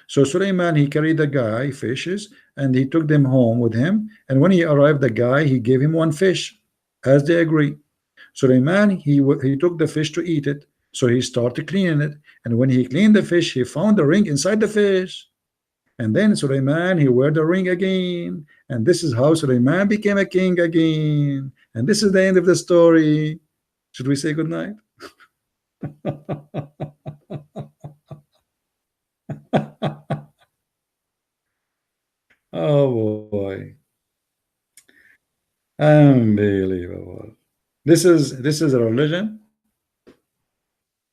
So Suleiman, he carried the guy fishes and he took them home with him. And when he arrived, the guy, he gave him 1 fish, as they agreed. Suleiman, he took the fish to eat it. So he started cleaning it. And when he cleaned the fish, he found the ring inside the fish. And then Suleiman, he wore the ring again. And this is how Suleiman became a king again. And this is the end of the story. Should we say good night? Oh boy, unbelievable. This is a religion.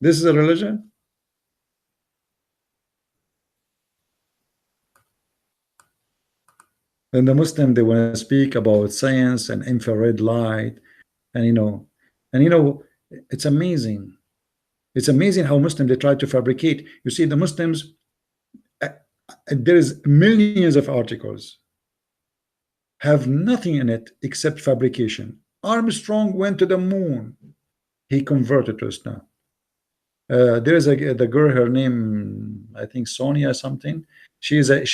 This is a religion. And the Muslim, they want to speak about science and infrared light, and it's amazing. It's amazing how Muslims, they try to fabricate. You see, the Muslims, uh, there is millions of articles have nothing in it except fabrication. Armstrong went to the moon. He converted to Islam. There is the girl, her name, I think Sonia something. She is a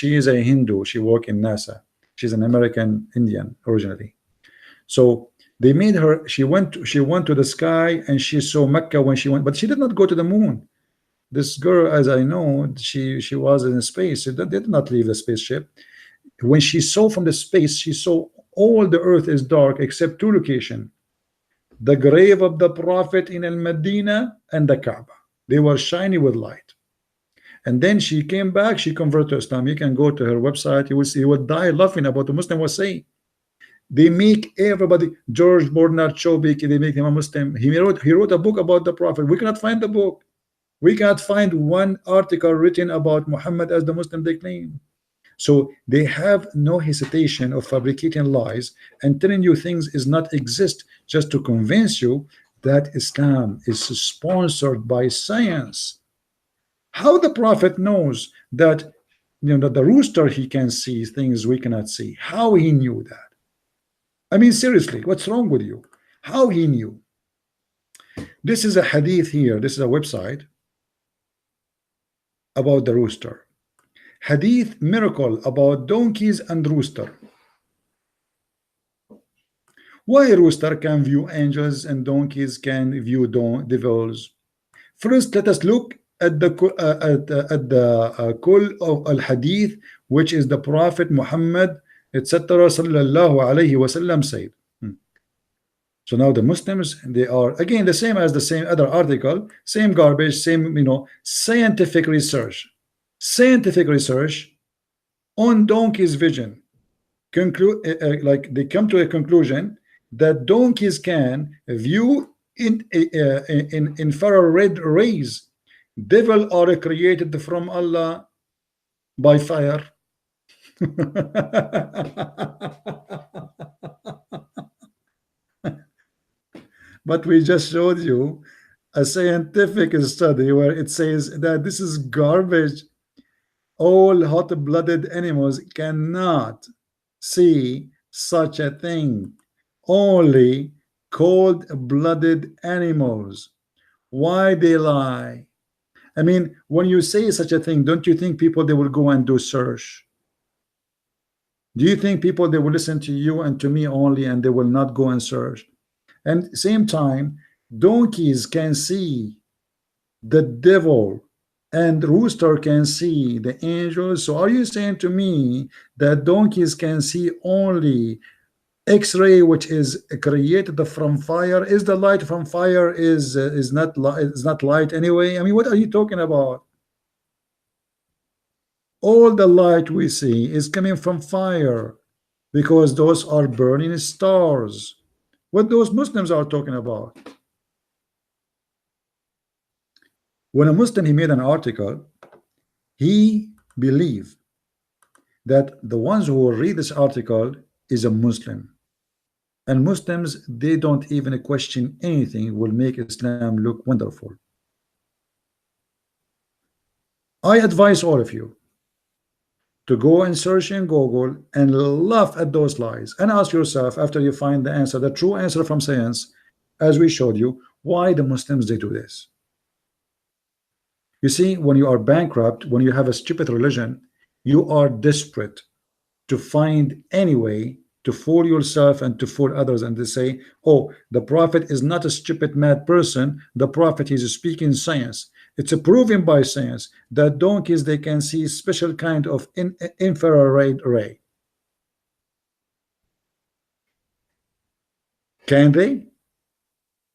Hindu. She worked in NASA. She's an American Indian originally. So they made her. She went to the sky and she saw Mecca when she went, but she did not go to the moon. This girl, as I know, she was in space. They did not leave the spaceship. When she saw from the space, she saw all the earth is dark except two locations: the grave of the Prophet in Al Medina and the Kaaba. They were shiny with light. And then she came back, she converted to Islam. You can go to her website, you will see, you will die laughing about the Muslim was saying. They make everybody, George Bernard Shaw, they make him a Muslim. He wrote a book about the Prophet. We cannot find the book. We cannot find one article written about Muhammad as the Muslim they claim. So they have no hesitation of fabricating lies and telling you things is not exist, just to convince you that Islam is sponsored by science. How the Prophet knows that the rooster, he can see things we cannot see? How he knew that? I mean, seriously, what's wrong with you? How he knew? This is a hadith here. This is a website about the rooster. Hadith miracle about donkeys and rooster. Why rooster can view angels and donkeys can view devils? First, let us look at the call of al hadith, which is the Prophet Muhammad, etc. sallallahu alaihi wasallam said. So now the Muslims, they are again the same as the same other article, same garbage, same scientific research. Scientific research on donkey's vision conclude like they come to a conclusion that donkeys can view in infrared rays. Devil are created from Allah by fire. But we just showed you a scientific study where it says that this is garbage. All hot-blooded animals cannot see such a thing. Only cold-blooded animals. Why they lie? I mean, when you say such a thing, don't you think people, they will go and do search? Do you think people, they will listen to you and to me only, and they will not go and search? And same time, donkeys can see the devil and rooster can see the angels. So are you saying to me that donkeys can see only X-ray, which is created from fire? Is the light from fire is not light anyway? I mean, what are you talking about? All the light we see is coming from fire, because those are burning stars. What those Muslims are talking about? When a Muslim, he made an article, he believed that the ones who will read this article is a Muslim. And Muslims, they don't even question anything, will make Islam look wonderful. I advise all of you to go and search in Google and laugh at those lies and ask yourself, after you find the answer, the true answer from science, as we showed you, why the Muslims, they do this. You see, when you are bankrupt, when you have a stupid religion, you are desperate to find any way to fool yourself and to fool others, and to say, oh, the Prophet is not a stupid mad person. The Prophet is speaking science. It's proven by science that donkeys, they can see special kind of infrared ray. Can they?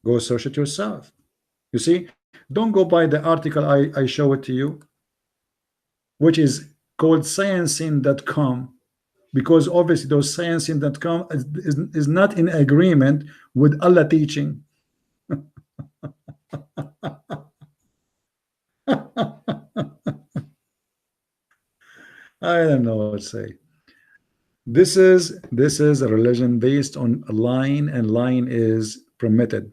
Go search it yourself. You see, don't go by the article I show it to you, which is called sciencing.com. because obviously those science in that come is not in agreement with Allah teaching. I don't know what to say. This is a religion based on lying, and lying is permitted.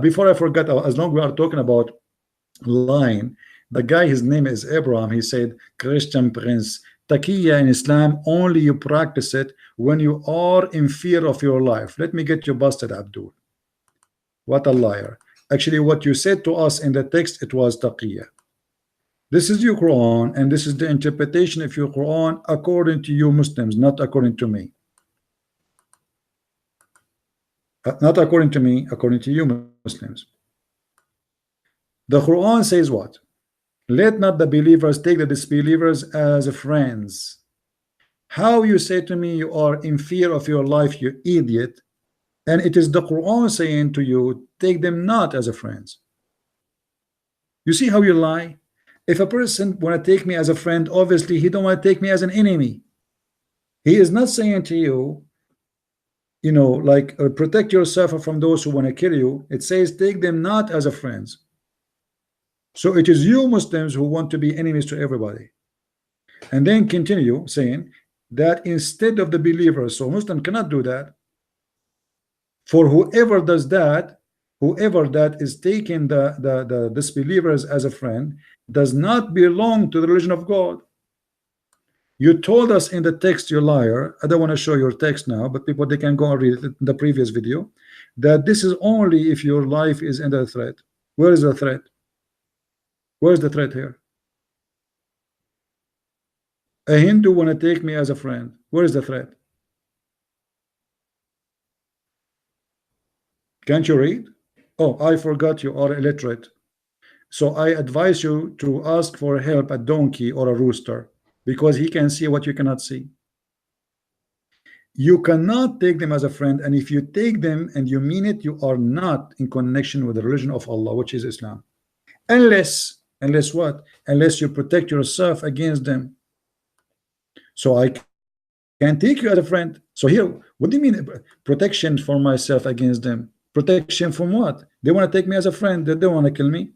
Before I forget, as long as we are talking about lying, the guy, his name is Abraham, he said, Christian Prince, taqiyya in Islam only you practice it when you are in fear of your life. Let me get you busted, Abdul. What a liar. Actually, what you said to us in the text, it was taqiyya. This is your Quran, and this is the interpretation of your Quran according to you Muslims, not according to me. Not according to me, according to you Muslims. The Quran says what? Let not the believers take the disbelievers as friends. How you say to me you are in fear of your life, you idiot, and it is the Quran saying to you, take them not as a friends. You see how you lie? If a person want to take me as a friend, obviously he don't want to take me as an enemy. He is not saying to you, you know, like protect yourself from those who want to kill you. It says take them not as a friends. So it is you Muslims who want to be enemies to everybody. And then continue saying that instead of the believers, so Muslim cannot do that. For whoever does that, whoever that is taking the disbelievers as a friend, does not belong to the religion of God. You told us in the text, you liar. I don't want to show your text now, but people, they can go and read it in the previous video, that this is only if your life is under threat. Where is the threat? Where is the threat here? A Hindu want to take me as a friend. Where is the threat? Can't you read? Oh, I forgot you are illiterate. So I advise you to ask for help a donkey or a rooster, because he can see what you cannot see. You cannot take them as a friend, and if you take them and you mean it, you are not in connection with the religion of Allah, which is Islam. Unless what? Unless you protect yourself against them. So I can take you as a friend. So here, what do you mean protection for myself against them? Protection from what? They want to take me as a friend. They don't want to kill me.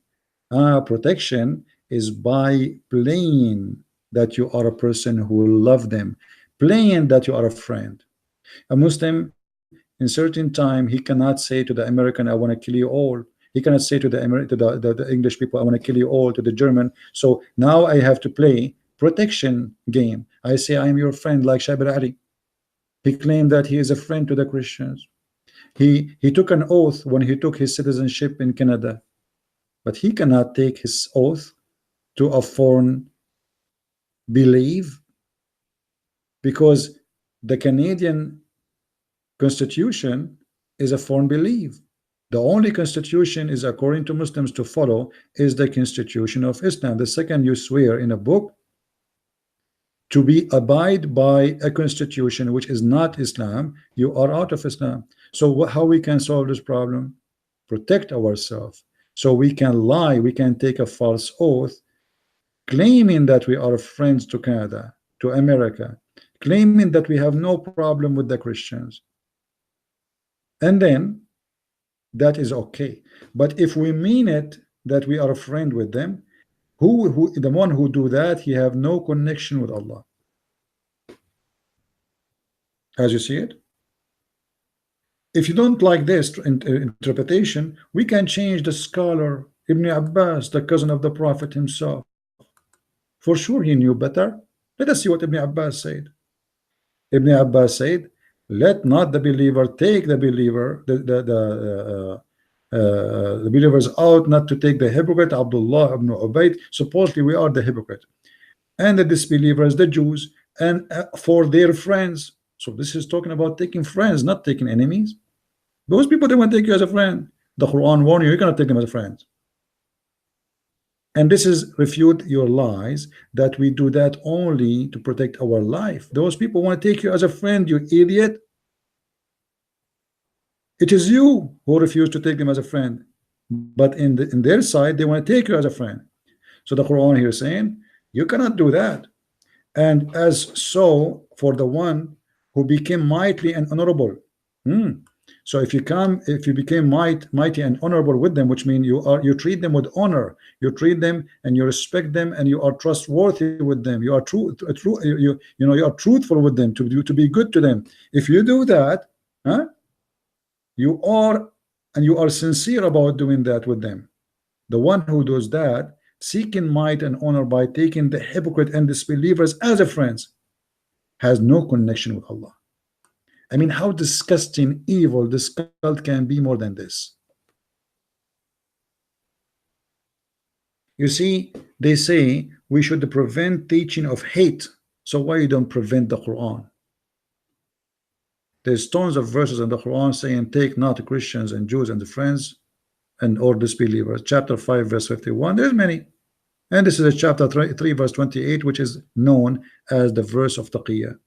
Protection is by playing that you are a person who will love them, playing that you are a friend. A Muslim in certain time, he cannot say to the American, I want to kill you all. He cannot say to the English people, I want to kill you all, to the German. So now I have to play protection game. I say I am your friend, like Shabir Ali. He claimed that he is a friend to the Christians. He took an oath when he took his citizenship in Canada, but he cannot take his oath to a foreign belief, because the Canadian Constitution is a foreign belief. The only constitution is according to Muslims to follow is the Constitution of Islam. The second you swear in a book to be abide by a constitution which is not Islam, you are out of Islam. So how we can solve this problem? Protect ourselves. So we can lie, we can take a false oath, claiming that we are friends to Canada, to America, claiming that we have no problem with the Christians. And then that is okay. But if we mean it that we are a friend with them, who the one who do that, he have no connection with Allah. As you see it. If you don't like this interpretation, we can change the scholar Ibn Abbas, the cousin of the Prophet himself. For sure he knew better. Let us see what Ibn Abbas said. Ibn Abbas said, let not the believer take the believer, the believers out, not to take the hypocrite Abdullah ibn Ubayd. Supposedly we are the hypocrite, and the disbelievers, the Jews, and for their friends. So this is talking about taking friends, not taking enemies. Those people, they want to take you as a friend. The Quran warn you, you cannot take them as a friend. And this is refute your lies that we do that only to protect our life. Those people want to take you as a friend, you idiot. It is you who refuse to take them as a friend, but in their side, they want to take you as a friend. So the Quran here is saying you cannot do that. And as so for the one who became mighty and honorable. Hmm. So if you became mighty and honorable with them, which means you treat them with honor, you treat them and you respect them, and you are trustworthy with them. You are you are truthful with them to be good to them. If you do that, huh? You are and you are sincere about doing that with them. The one who does that, seeking might and honor by taking the hypocrite and disbelievers as a friends, has no connection with Allah. I mean, how disgusting, evil this cult can be more than this. You see, they say we should prevent teaching of hate. So why you don't prevent the Quran? There's tons of verses in the Quran saying, take not Christians and Jews and friends and or disbelievers. Chapter 5 verse 51. There's many. And this is a chapter 3 verse 28, which is known as the verse of taqiyya.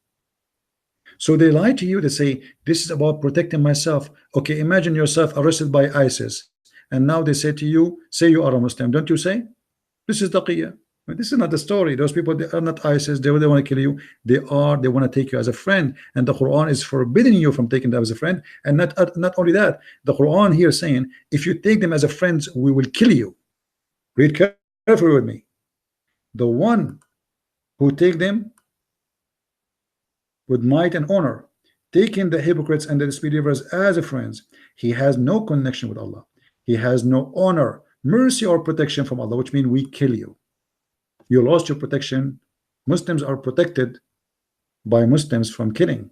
So they lie to you. They say this is about protecting myself. Okay, imagine yourself arrested by ISIS, and now they say to you, say you are a Muslim. Don't you say this is taqiyya? This is not the story. Those people, they are not ISIS. They want to kill you. They want to take you as a friend, and the Quran is forbidding you from taking them as a friend. And not only that, the Quran here is saying if you take them as a friend, we will kill you. Read carefully with me. The one who take them with might and honor, taking the hypocrites and the disbelievers as a friends, he has no connection with Allah. He has no honor, mercy, or protection from Allah, which means we kill you. You lost your protection. Muslims are protected by Muslims from killing.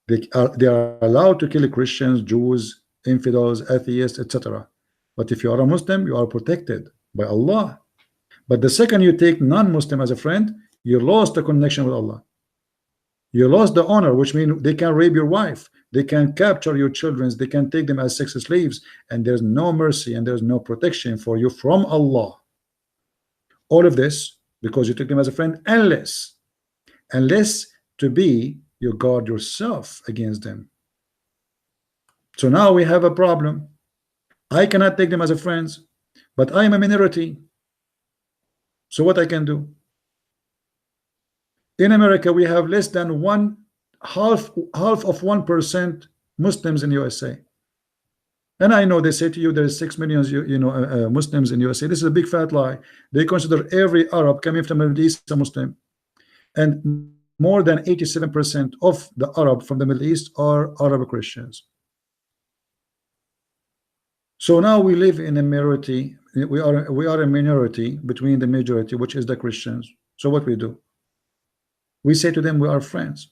They are allowed to kill Christians, Jews, infidels, atheists, etc. But if you are a Muslim, you are protected by Allah. But the second you take non-Muslim as a friend, you lost the connection with Allah. You lost the honor, which means they can rape your wife, they can capture your children, they can take them as sex slaves, and there's no mercy and there's no protection for you from Allah. All of this because you took them as a friend, unless to be you guard yourself against them. So now we have a problem. I cannot take them as a friends, but I am a minority. So what I can do? In America, we have less than half of 1% Muslims in USA. And I know they say to you there's 6 million Muslims in USA. This is a big fat lie. They consider every Arab coming from the Middle East a Muslim, and more than 87% of the Arab from the Middle East are Arab Christians. So now we live in a minority. We are a minority between the majority, which is the Christians. So what we do? We say to them we are friends.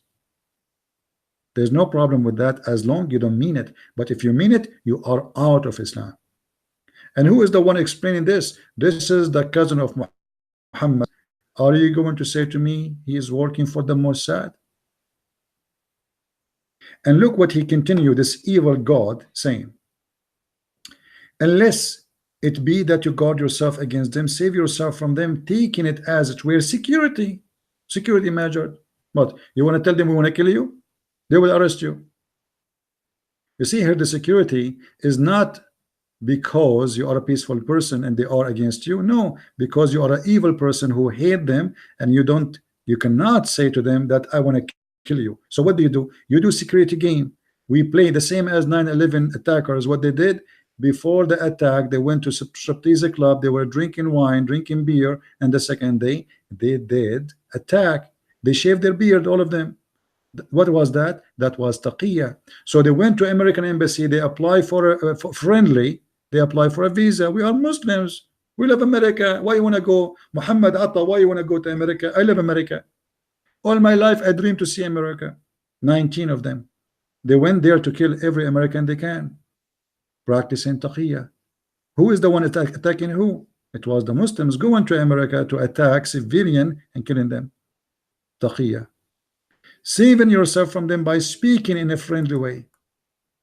There's no problem with that as long you don't mean it. But if you mean it, you are out of Islam. And who is the one explaining this? This is the cousin of Muhammad. Are you going to say to me he is working for the Mossad? And look what he continued, this evil God, saying, unless it be that you guard yourself against them, save yourself from them, taking it as it were security measure. But you want to tell them we want to kill you? They will arrest you. You see here, the security is not because you are a peaceful person and they are against you. No, because you are an evil person who hate them, and you cannot say to them that I want to kill you. So what do? You do security game. We play the same as 9/11 attackers. What they did before the attack, they went to striptease club, they were drinking wine, drinking beer, and the second day they did attack. They shaved their beard, all of them. What was that? That was taqiyya. So they went to American embassy, they apply for friendly, they apply for a visa. We are Muslims, we love America. Why you want to go? Muhammad Atta, why you want to go to America? I love America. All my life I dream to see America. 19 of them, they went there to kill every American they can, practicing taqiyya. Who is the one attacking who? It was the Muslims going to America to attack civilian and killing them. Taqiyya. Saving yourself from them by speaking in a friendly way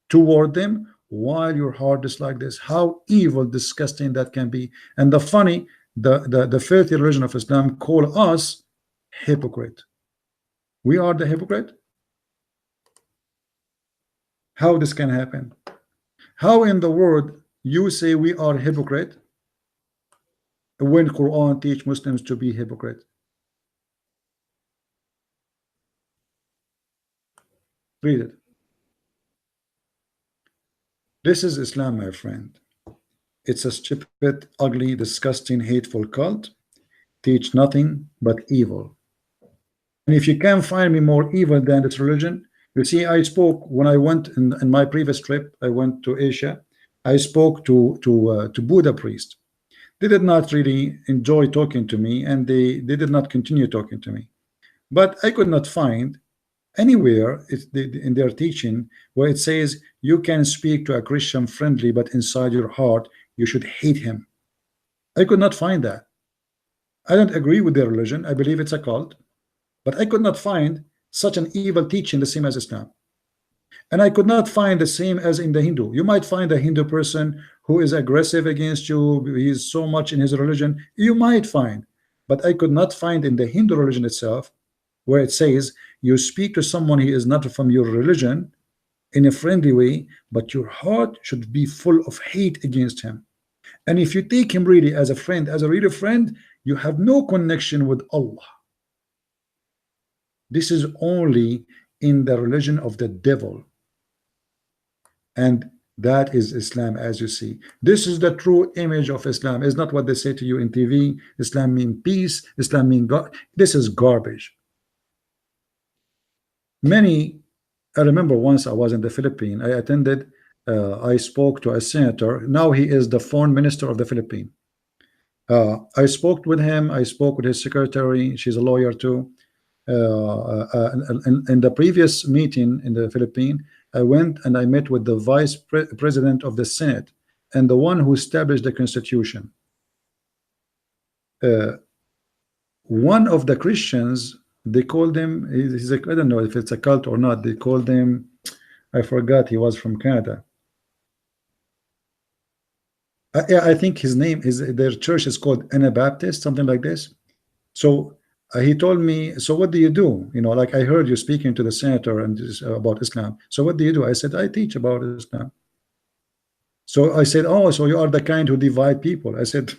toward them while your heart is like this. How evil, disgusting that can be. And the funny, the filthy religion of Islam call us hypocrite. We are the hypocrite. How this can happen? How in the world you say we are hypocrite when Quran teach Muslims to be hypocrite? Read it. This is Islam, my friend. It's a stupid, ugly, disgusting, hateful cult. Teach nothing but evil. And if you can't find me more evil than this religion, you see, I spoke when I went in my previous trip. I went to Asia. I spoke to Buddha priests. They did not really enjoy talking to me, and they did not continue talking to me. But I could not find anywhere in their teaching where it says you can speak to a Christian friendly, but inside your heart you should hate him. I could not find that. I don't agree with their religion. I believe it's a cult, but I could not find such an evil teaching the same as Islam. And I could not find the same as in the Hindu. You might find a Hindu person who is aggressive against you. He is so much in his religion. You might find, but I could not find in the Hindu religion itself where it says you speak to someone who is not from your religion in a friendly way, but your heart should be full of hate against him. And if you take him really as a friend, as a real friend, you have no connection with Allah. This is only in the religion of the devil. And that is Islam, as you see. This is the true image of Islam. It's not what they say to you in TV. Islam means peace. Islam means God. This is garbage. I remember once I was in the Philippines. I spoke to a senator. Now he is the foreign minister of the Philippines. I spoke with him. I spoke with his secretary. She's a lawyer too. In the previous meeting in the Philippines, I went and I met with the vice president of the Senate and the one who established the Constitution. One of the Christians, they called him, I don't know if it's a cult or not, they called him, I forgot, he was from Canada. I think his name is, their church is called Anabaptist, something like this. So he told me, so what do you do? You know, like I heard you speaking to the senator and about Islam. So what do you do? I said, I teach about Islam. So I said, oh, so you are the kind who divide people. I said,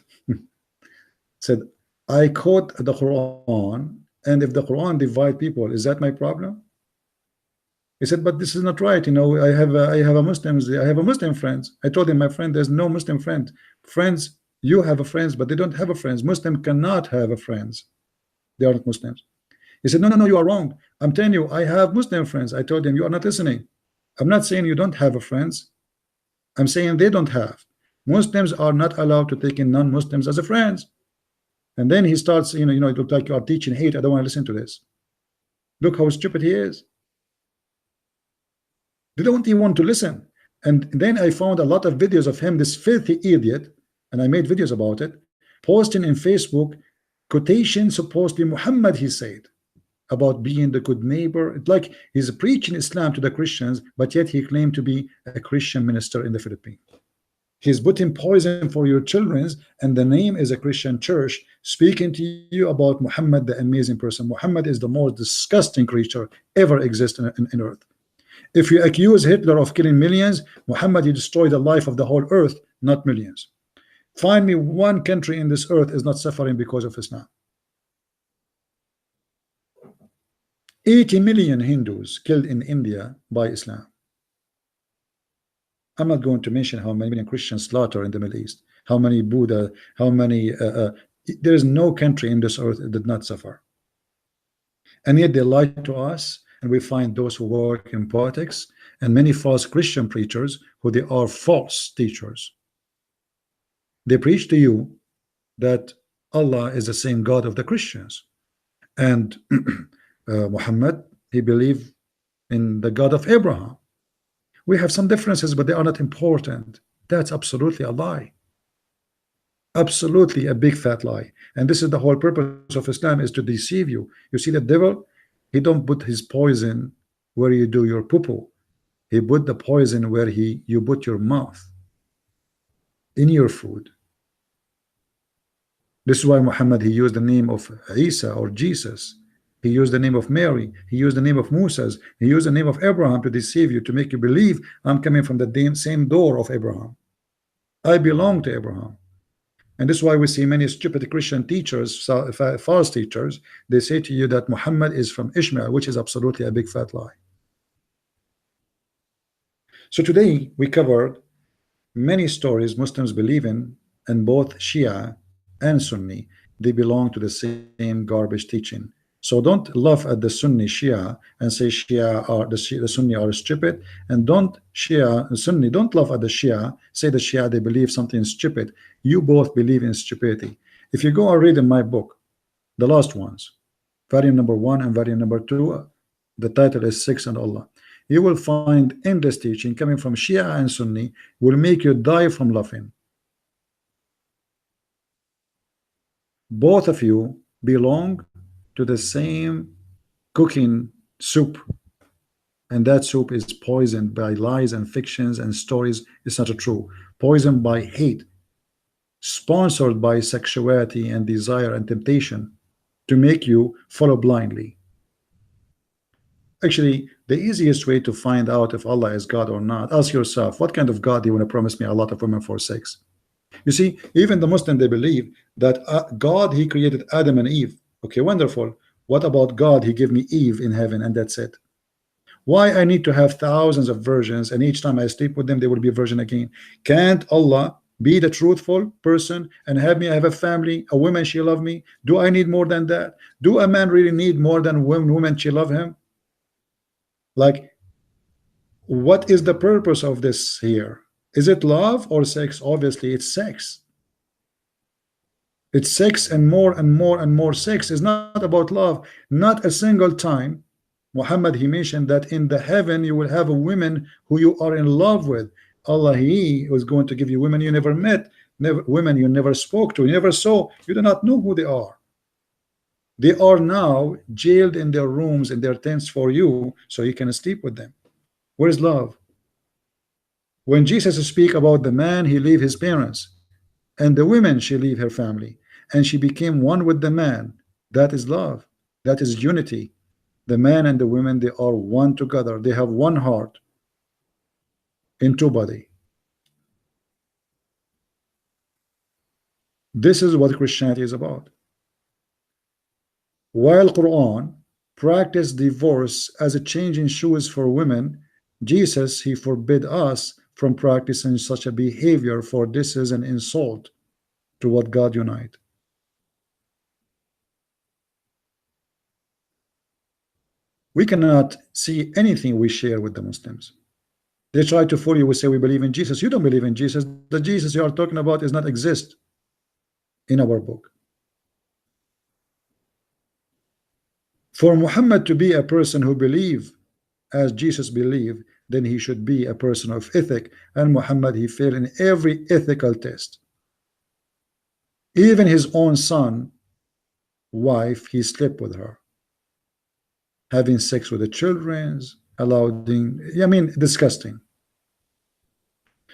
I quote the Quran, and if the Quran divide people, is that my problem? He said, but this is not right. You know, I have a Muslim friends. I told him, my friend, there's no Muslim friend. Friends, you have a friends, but they don't have a friends. Muslim cannot have a friends. They are not Muslims. He said, no, you are wrong. I'm telling you, I have Muslim friends. I told him, you are not listening. I'm not saying you don't have a friends. I'm saying they don't have. Muslims are not allowed to take in non-Muslims as a friends. And then he starts, you know, it looks like you are teaching hate. I don't want to listen to this. Look how stupid he is. They don't even want to listen. And then I found a lot of videos of him, this filthy idiot, and I made videos about it, posting in Facebook quotation supposedly Muhammad, he said, about being the good neighbor. It's like he's preaching Islam to the Christians, but yet he claimed to be a Christian minister in the Philippines. He's putting poison for your children, and the name is a Christian church, speaking to you about Muhammad, the amazing person. Muhammad is the most disgusting creature ever exist in earth. If you accuse Hitler of killing millions, Muhammad, you destroy the life of the whole earth, not millions. Find me one country in this earth is not suffering because of Islam. 80 million Hindus killed in India by Islam. I'm not going to mention how many million Christians slaughtered in the Middle East, how many Buddha, how many there is no country in this earth that did not suffer. And yet they lie to us, and we find those who work in politics and many false Christian preachers who they are false teachers. They preach to you that Allah is the same God of the Christians, and Muhammad, he believed in the God of Abraham. We have some differences, but they are not important. That's absolutely a lie. Absolutely a big fat lie. And this is the whole purpose of Islam, is to deceive you. You see, the devil, he don't put his poison where you do your poo-poo. He put the poison where you put your mouth, in your food. This is why Muhammad, he used the name of Isa or Jesus. He used the name of Mary. He used the name of Moses. He used the name of Abraham to deceive you, to make you believe I'm coming from the same door of Abraham. I belong to Abraham. And this is why we see many stupid Christian teachers, false teachers, they say to you that Muhammad is from Ishmael, which is absolutely a big fat lie. So today we covered many stories Muslims believe in, and both Shia and Sunni, they belong to the same garbage teaching. So don't laugh at the Sunni Shia and say Shia or the Sunni are stupid, and don't Shia Sunni don't laugh at the Shia, say the Shia they believe something stupid. You both believe in stupidity. If you go and read in my book, the last ones, variant number 1 and variant number 2, the title is Six and Allah. You will find in this teaching coming from Shia and Sunni will make you die from laughing. Both of you belong to the same cooking soup, and that soup is poisoned by lies and fictions and stories. It's not true. Poisoned by hate, sponsored by sexuality and desire and temptation to make you follow blindly. Actually, the easiest way to find out if Allah is God or not, ask yourself, what kind of God do you want to promise me a lot of women for sex? You see, even the Muslim, they believe that God, he created Adam and Eve. Okay, wonderful. What about God? He gave me Eve in heaven, and that's it. Why I need to have thousands of virgins, and each time I sleep with them, they will be a virgin again? Can't Allah be the truthful person and have me have a family, a woman she love me? Do I need more than that? Do a man really need more than women she love him? Like, what is the purpose of this here? Is it love or sex? Obviously, it's sex. It's sex and more and more and more sex. Is not about love. Not a single time Muhammad, he mentioned that in the heaven you will have a women who you are in love with. Allah, he was going to give you women you never met, women you never spoke to, you never saw, you do not know who they are. They are now jailed in their rooms, in their tents for you, so you can sleep with them. Where's love? When Jesus speak about the man, he leave his parents, and the woman, she leave her family, and she became one with the man. That is love. That is unity. The man and the women, they are one together. They have one heart in two body. This is what Christianity is about. While Quran practiced divorce as a change in shoes for women, Jesus, he forbid us from practicing such a behavior, for this is an insult to what God unite. We cannot see anything we share with the Muslims. They try to fool you. We say we believe in Jesus. You don't believe in Jesus. The Jesus you are talking about does not exist in our book. For Muhammad to be a person who believe as Jesus believed, then he should be a person of ethic, and Muhammad, he failed in every ethical test. Even his own son wife, he slept with her, having sex with the children's, allowing, I mean, disgusting.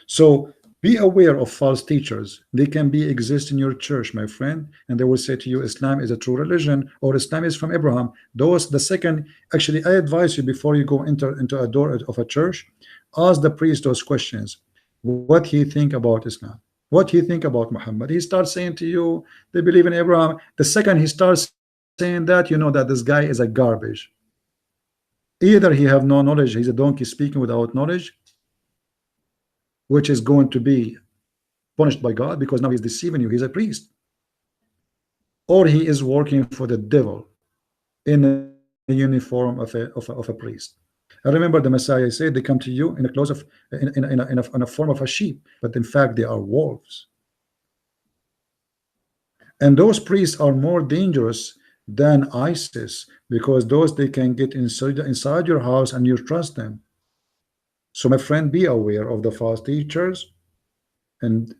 So be aware of false teachers. They can be exist in your church, my friend, and they will say to you, Islam is a true religion, or Islam is from Abraham. Those, the second, actually, I advise you, before you go into a door of a church, ask the priest those questions. What he think about Islam? What he think about Muhammad? He starts saying to you, they believe in Abraham. The second he starts saying that, you know that this guy is a garbage. Either he have no knowledge, he's a donkey speaking without knowledge, which is going to be punished by God because now he's deceiving you. He's a priest. Or he is working for the devil in a uniform of a priest. I remember the Messiah said they come to you in a clothes of in a form of a sheep, but in fact they are wolves. And those priests are more dangerous than ISIS, because those, they can get inside your house and you trust them. So my friend, be aware of the false teachers and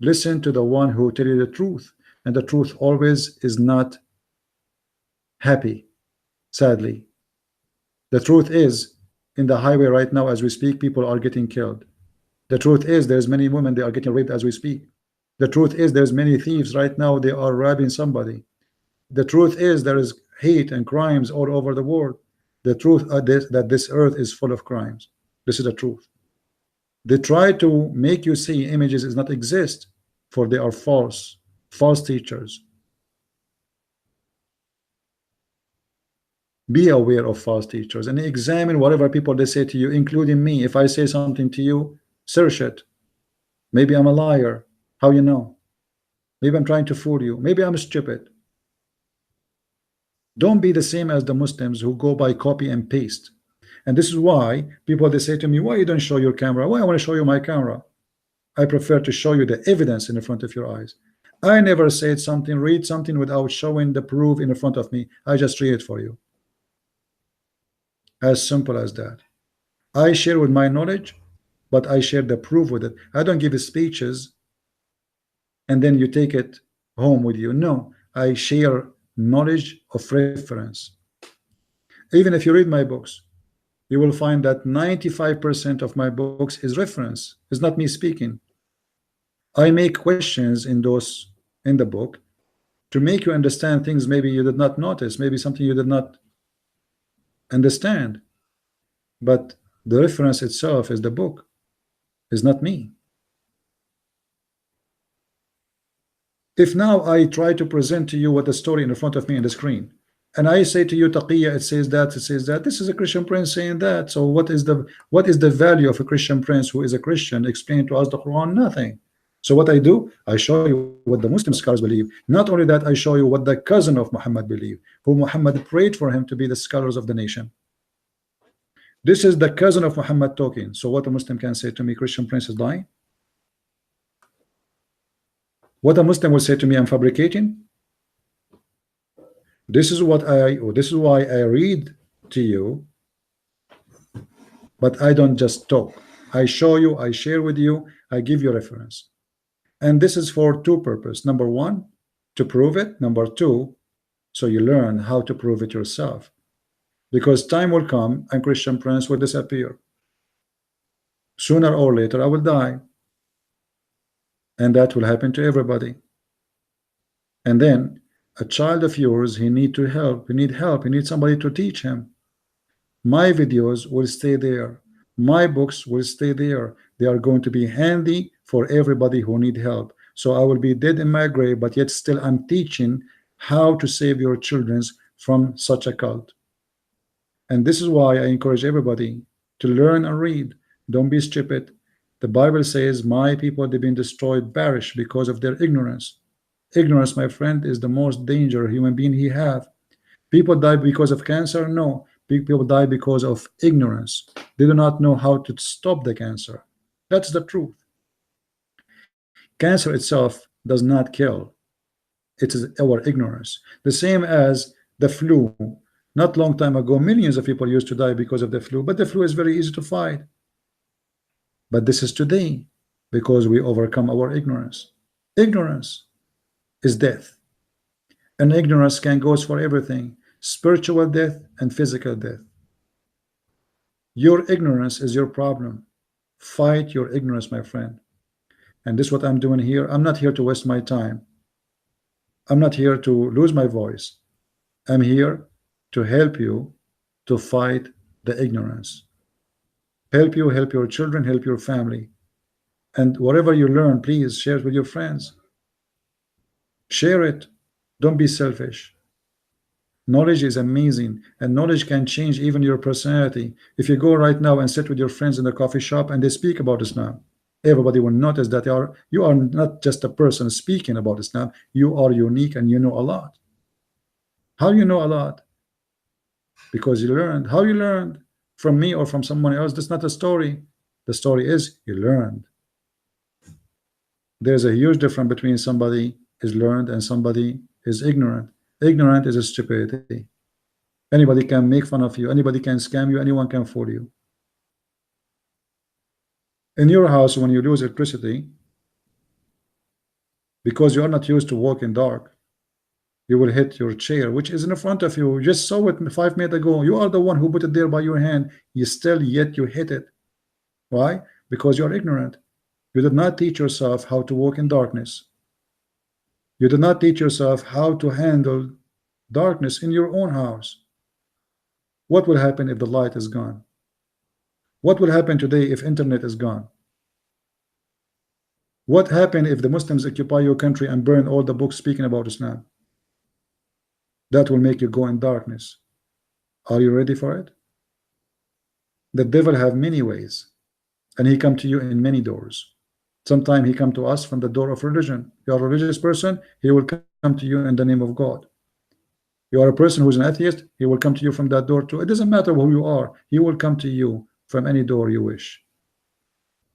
listen to the one who tell you the truth, and the truth always is not happy. Sadly, the truth is, in the highway right now as we speak, people are getting killed. The truth is, there's many women, they are getting raped as we speak. The truth is, there's many thieves right now, they are robbing somebody. The truth is, there is hate and crimes all over the world. The truth is that this earth is full of crimes. This is the truth. They try to make you see images does not exist, for they are false teachers. Be aware of false teachers and examine whatever people they say to you, including me. If I say something to you, search it. Maybe I'm a liar. How you know? Maybe I'm trying to fool you. Maybe I'm stupid. Don't be the same as the Muslims who go by copy and paste. And this is why people they say to me, why you don't show your camera? Why I want to show you my camera? I prefer to show you the evidence in the front of your eyes. I never said something, read something without showing the proof in the front of me. I just read it for you. As simple as that. I share with my knowledge, but I share the proof with it. I don't give speeches and then you take it home with you. No, I share knowledge of reference. Even if you read my books, you will find that 95% of my books is reference. It's not me speaking. I make questions in the book to make you understand things maybe you did not notice, maybe something you did not understand. But the reference itself is the book, is not me. If now I try to present to you what the story in front of me on the screen, and I say to you, Taqiyya, it says that, it says that, this is a Christian prince saying that. So what is the value of a Christian prince who is a Christian? Explain to us the Quran? Nothing. So what I do, I show you what the Muslim scholars believe. Not only that, I show you what the cousin of Muhammad believe, who Muhammad prayed for him to be the scholars of the nation. This is the cousin of Muhammad talking. So what a Muslim can say to me, Christian prince is lying? What a Muslim will say to me, I'm fabricating? This is why I read to you, but I don't just talk. I show you, I share with you, I give you reference. And this is for two purposes. Number one, to prove it. Number two, so you learn how to prove it yourself. Because time will come and Christian prince will disappear. Sooner or later, I will die. And that will happen to everybody. And then a child of yours, he need to help. He need help. He need somebody to teach him. My videos will stay there. My books will stay there. They are going to be handy for everybody who need help. So I will be dead in my grave, but yet still I'm teaching how to save your children from such a cult. And this is why I encourage everybody to learn and read. Don't be stupid. The Bible says, my people, they've been destroyed, perish because of their ignorance. Ignorance, my friend, is the most dangerous human being he have. People die because of cancer? No. People die because of ignorance. They do not know how to stop the cancer. That's the truth. Cancer itself does not kill. It is our ignorance. The same as the flu. Not long time ago, millions of people used to die because of the flu, but the flu is very easy to fight. But this is today because we overcome our ignorance. Ignorance is death. And ignorance can go for everything. Spiritual death and physical death. Your ignorance is your problem. Fight your ignorance, my friend. And this is what I'm doing here. I'm not here to waste my time. I'm not here to lose my voice. I'm here to help you to fight the ignorance. Help you, help your children, help your family. And whatever you learn, please share it with your friends. Share it. Don't be selfish. Knowledge is amazing, and knowledge can change even your personality. If you go right now and sit with your friends in the coffee shop and they speak about Islam, everybody will notice that you are not just a person speaking about Islam. You are unique and you know a lot. How you know a lot? Because you learned. How you learned? From me or from someone else? That's not a story. The story is you learned. There's a huge difference between somebody is learned and somebody is ignorant. Ignorant is a stupidity. Anybody can make fun of you. Anybody can scam you. Anyone can fool you. In your house, when you lose electricity, because you are not used to walk in dark, you will hit your chair, which is in front of you. You just saw it 5 minutes ago. You are the one who put it there by your hand. Yet you hit it. Why? Because you are ignorant. You did not teach yourself how to walk in darkness. You did not teach yourself how to handle darkness in your own house. What will happen if the light is gone? What will happen today if internet is gone? What happened if the Muslims occupy your country and burn all the books speaking about Islam? That will make you go in darkness. Are you ready for it? The devil have many ways, and he come to you in many doors. Sometimes he come to us from the door of religion. You are a religious person, he will come to you in the name of God. You are a person who's an atheist, he will come to you from that door too. It doesn't matter who you are, he will come to you from any door you wish.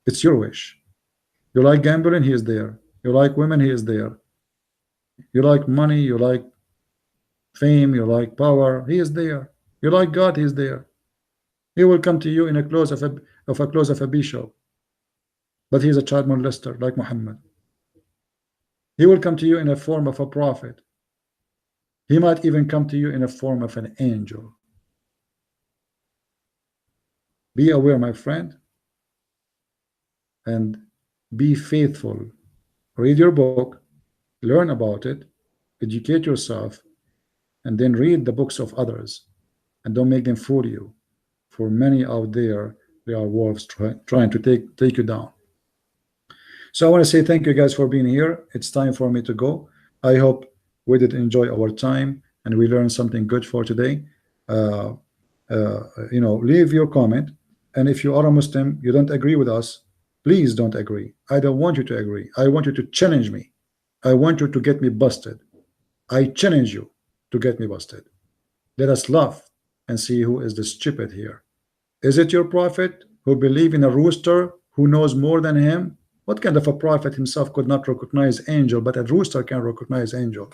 It's your wish. You like gambling, he is there. You like women, he is there. You like money, you like fame, you like power, he is there. You like God, he is there. He will come to you in a clothes of a bishop, but he is a child molester like Muhammad. He will come to you in a form of a prophet. He might even come to you in a form of an angel. Be aware, my friend, and be faithful. Read your book, learn about it, educate yourself, and then read the books of others, and don't make them fool you. For many out there, they are wolves trying to take you down. So I want to say thank you guys for being here. It's time for me to go. I hope we did enjoy our time and we learned something good for today. Leave your comment, and if you are a Muslim, you don't agree with us, please don't agree. I don't want you to agree. I want you to challenge me. I want you to get me busted. I challenge you to get me busted. Let us laugh and see who is the stupid here. Is it your prophet who believe in a rooster who knows more than him? What kind of a prophet himself could not recognize angel, but a rooster can recognize angel?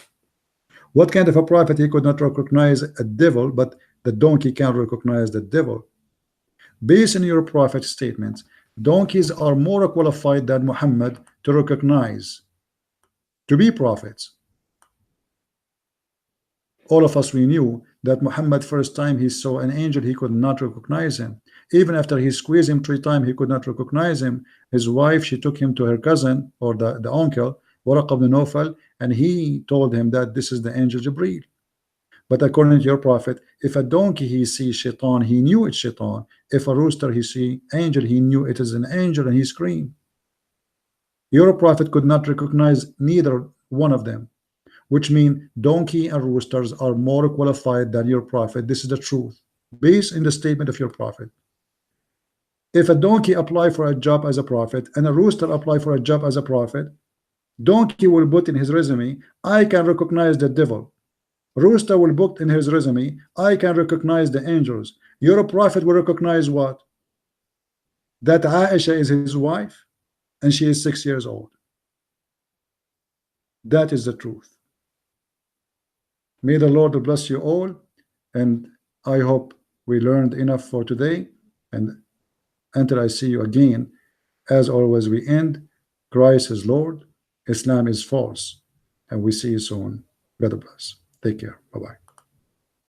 What kind of a prophet he could not recognize a devil, but the donkey can recognize the devil? Based on your prophet statements, donkeys are more qualified than Muhammad to recognize, to be prophets. All of us, we knew that Muhammad, first time he saw an angel, he could not recognize him. Even after he squeezed him 3 times, he could not recognize him. His wife, she took him to her cousin, or the uncle, Waraq ibn Nawfal, and he told him that this is the angel Jibreel. But according to your prophet, if a donkey he sees shaitan, he knew it's shaitan. If a rooster he see angel, he knew it is an angel, and he screamed. Your prophet could not recognize neither one of them, which means donkey and roosters are more qualified than your prophet. This is the truth, based in the statement of your prophet. If a donkey apply for a job as a prophet and a rooster apply for a job as a prophet, donkey will put in his resume, I can recognize the devil. Rooster will put in his resume, I can recognize the angels. Your prophet will recognize what? That Aisha is his wife and she is 6 years old. That is the truth. May the Lord bless you all, and I hope we learned enough for today. And until I see you again, as always, we end. Christ is Lord, Islam is false, and we see you soon. God bless. Take care. Bye-bye.